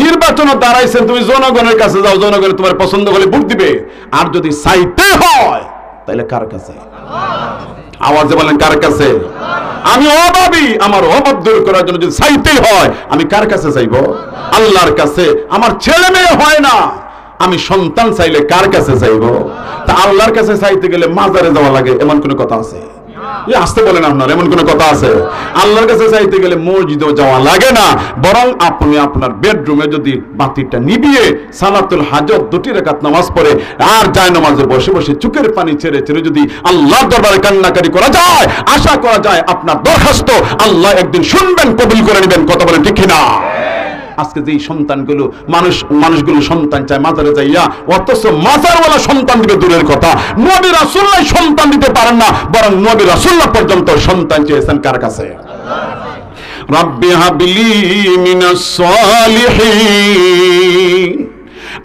নির্বাচনে দাঁড়াইছেন, তুমি জনগণের কাছে যাও, জনগণের তোমার পছন্দ হলে ভোট দিবে। আর যদি চাইতে হয় তাহলে কার কাছে? আওয়াজে বলেন কার কাছে? আমি অভাবী, আমার অভাব দূর করার জন্য যদি চাইতে হয় আমি কার কাছে চাইবো? আল্লাহর কাছে। আমার ছেলে মেয়ে হয় না, আমি সন্তান চাইলে কার কাছে চাইবো? তা আল্লাহর কাছে চাইতে গেলে মাজারে যাওয়া লাগে এমন কোন কথা আছে? আসতে বলেন আপনার, এমন কোন কথা আছে? আল্লাহর কাছে চাইতে গেলে মসজিদেও যাওয়া লাগে না, বরং আপনি আপনার বেডরুমে যদি বাতিটা নিভিয়ে সালাতুল হাজত 2 রাকাত নামাজ পড়ে আর যায় নামাজে বসে বসে চোখের পানি ছেড়ে ছেড়ে যদি আল্লাহর দরবারে কান্নাকারি করা যায়, আশা করা যায় আপনার দরখাস্ত আল্লাহ একদিন শুনবেন, কবুল করে নেবেন। কথা বলেন ঠিক কিনা? আজকে যে সন্তানগুলো মানুষগুলো সন্তান চায় মাজারে যাইয়া, অথচ মাজারওয়ালা সন্তান দিবে দূরের কথা, নবী রাসূলুল্লাহ সন্তান দিতে পারেন না, বরং নবী রাসূলুল্লাহ পর্যন্ত সন্তান চেয়েছেন কার কাছে? রাব্বি হাবলি মিনাস সালিহিন।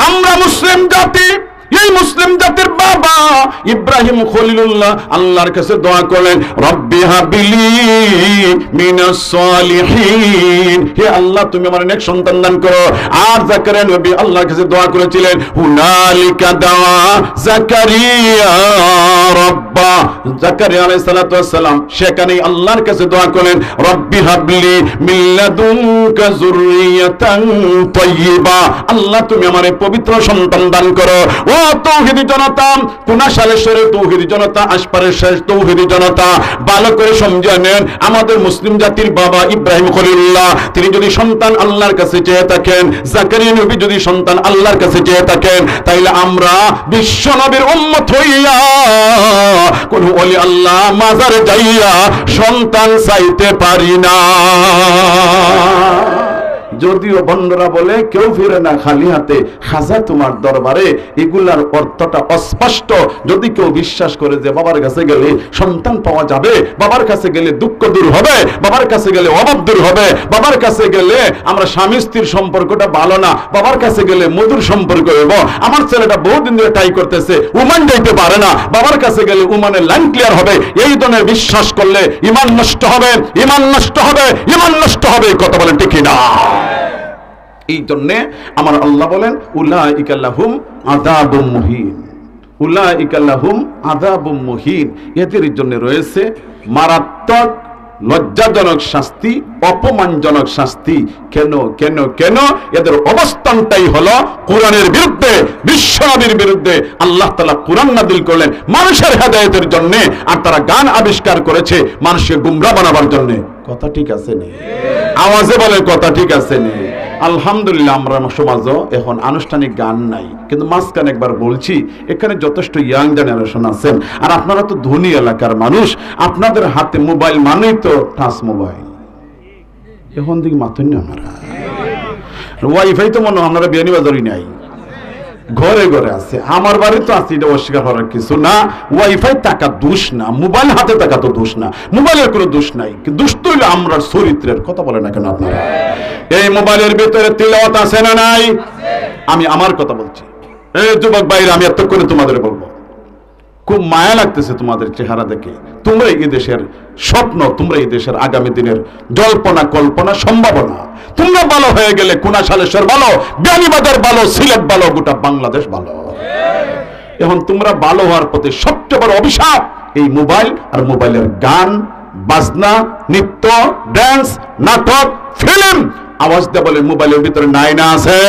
আমরা মুসলিম জাতি, এই মুসলিম জাতির বাবা ইব্রাহিম খলিলুল্লাহ আল্লাহর কাছে দোয়া করলেন রব্বি হাবলি মিনাস সালিহিন, হে আল্লাহ তুমি আমার নেক সন্তান দান করো। আর জাকারিয়া নবী আল্লাহর কাছে দোয়া করেছিলেন হুনালিকা দাওয়া জাকারিয়া রাব্বা। জাকারিয়া আলাইহিস সালাতু ওয়াস সালাম সেখানে আল্লাহর কাছে দোয়া করলেন রব্বি হাবলি মিন লাদুনকা যুররিয়াতান তাইয়্যিবা, আল্লাহ তুমি আমারে পবিত্র সন্তান দান করো। ও তৌহিদি জনতা, কুনাশালেশ্বরের তৌহিদি জনতা, আশপারের শেষ তৌহিদি জনতা, ভালো করে সমঝে নেন, আমাদের মুসলিম জাতির বাবা ইব্রাহিম খলিলুল্লাহ তিনি যদি সন্তান আল্লাহর কাছে চেয়ে থাকেন, জাকারিয়া নবী যদি সন্তান আল্লাহর কাছে চেয়ে থাকেন, তাইলে আমরা বিশ্ব নবীর উম্মত হইয়া কোন ওলি আল্লাহ মাজারে যাইয়া সন্তান চাইতে পারি না। যদিও বন্ধুরা বলে কেউ ফিরে না খালি হাতে, খাজা তোমার দরবারে, এগুলার অর্থটা অস্পষ্ট। যদি কেউ বিশ্বাস করে যে বাবার কাছে গেলে সন্তান পাওয়া যাবে, বাবার কাছে গেলে দুঃখ দূর হবে, বাবার কাছে গেলে অভাব দূর হবে, বাবার কাছে গেলে আমরা স্বামী স্ত্রীর সম্পর্কটা ভালো না, বাবার কাছে গেলে মধুর সম্পর্ক হইব, আমার ছেলেটা বহুদিন ধরে ট্রাই করতেছে, উমান যাইতে পারে না, বাবার কাছে গেলে উমানের লাইন ক্লিয়ার হবে, এই ধরনের বিশ্বাস করলে ঈমান নষ্ট হবে, ঈমান নষ্ট হবে, ঈমান নষ্ট হবে। কথা বলেন ঠিক না? এই জন্য আমার আল্লাহ বলেন উলাইকা লাহুম আযাবুম মুহিন, উলাইকা লাহুম আযাবুম মুহিন, এদের জন্য রয়েছে মারাত্মক লজ্জাজনক শাস্তি, অপমানজনক শাস্তি। কেন কেন কেন? এদের অবস্থানটাই হলো কোরআনের বিরুদ্ধে, বিশ্বনবীর বিরুদ্ধে। আল্লাহ তাআলা কোরআন নাযিল করলেন মানুষের হেদায়েতের জন্য, আর তারা গান আবিষ্কার করেছে মানুষকে গুমরা বানাবার জন্য। কথা ঠিক আছে নি? আওয়াজে বলে কথা ঠিক আছে নি? আলহামদুলিল্লাহ আমরা সমাজও এখন আনুষ্ঠানিক গান নাই, কিন্তু মাঝখানে একবার বলছি এখানে যথেষ্ট ইয়াং জেনারেশন আছেন, আর আপনারা তো ধনী এলাকার মানুষ, আপনাদের হাতে মোবাইল মানেই তো টাচ মোবাইল। এখন দিকে মাথুন না, আমরা ওয়াইফাই তো মনে হয় আপনারা বিয়ানীবাজারই নাই, ঘরে ঘরে আছে। আমার বাড়ি তো আছে, এটা অস্বীকার করার কিছু না। ওয়াইফাই টাকা দোষ না, মোবাইল হাতে টাকা তো দোষ না, মোবাইলের কোনো দোষ নাই। দোষ তো হইলো আমরা চরিত্রের। কথা বলে না কেন আপনারা? এই মোবাইলের ভিতরে তিলাওয়াত আছে না নাই? আমি আমার কথা বলছি। এই যুবক ভাইরা, আমি এতক্ষণে তোমাদের বলবো, খুব মায়া লাগতেছে তোমাদের চেহারা দেখে। তোমরা এই দেশের স্বপ্ন, তোমরা এই দেশের আগামী দিনের জল্পনা কল্পনা সম্ভাবনা। তোমরা ভালো হয়ে গেলে কুনাশালেশ্বর ভালো, বিয়ানীবাজার ভালো, সিলেট ভালো, গোটা বাংলাদেশ ভালো। এখন তোমরা ভালো হওয়ার প্রতি সবচেয়ে বড় অভিশাপ এই মোবাইল, আর মোবাইলের গান বাজনা, নৃত্য, ড্যান্স, নাটক, ফিল্ম। আওয়াজ দিয়ে বলে মোবাইলের ভিতরে নাই না আছে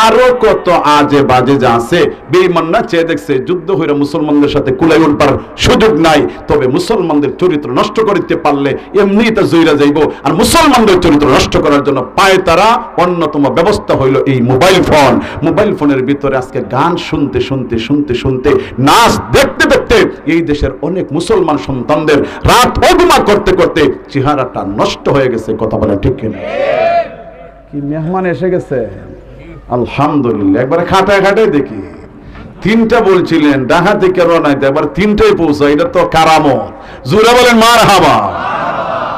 আরো কত আজে বাজে যা আছে। বেঈমান না চেয়ে দেখছে যুদ্ধ হইরা মুসলমানদের সাথে কুলাই উঠবার সুযোগ নাই, তবে মুসলমানদের চরিত্র নষ্ট করতে পারলে এমনি তা জইরা যাইব। আর মুসলমানদের চরিত্র নষ্ট করার জন্য পায় তারা অন্যতম ব্যবস্থা হইল এই মোবাইল ফোন। মোবাইল ফোনের ভিতরে আজকে গান শুনতে শুনতে শুনতে শুনতে, নাচ দেখতে দেখতে এই দেশের অনেক মুসলমান সন্তানদের রাত অগুমা করতে করতে চেহারাটা নষ্ট হয়ে গেছে। কথা বলে ঠিক কিনা? কি মেহমান এসে গেছে? আলহামদুলিল্লাহ। একবার খাটায় খাটায় দেখি, তিনটা বলছিলেন ডাহা থেকে রওনাইতে, একবার তিনটাই পৌঁছায়, এটা তো কারামত। জুড়ে বলেন মারহাবা।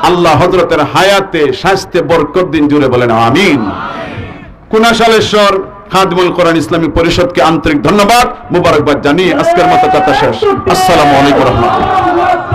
আল্লাহ হযরতের হায়াতে স্বাস্থ্যে বরকত দিন, জুড়ে বলেন আমিন। কুনাশালেশ্বর খাদিমুল কোরআন ইসলামী পরিষদকে আন্তরিক ধন্যবাদ, মুবারকবাদ জানিয়ে আজকের মতো কথা শেষ। আসসালামু আলাইকুম ওয়া রাহমাতুল্লাহ।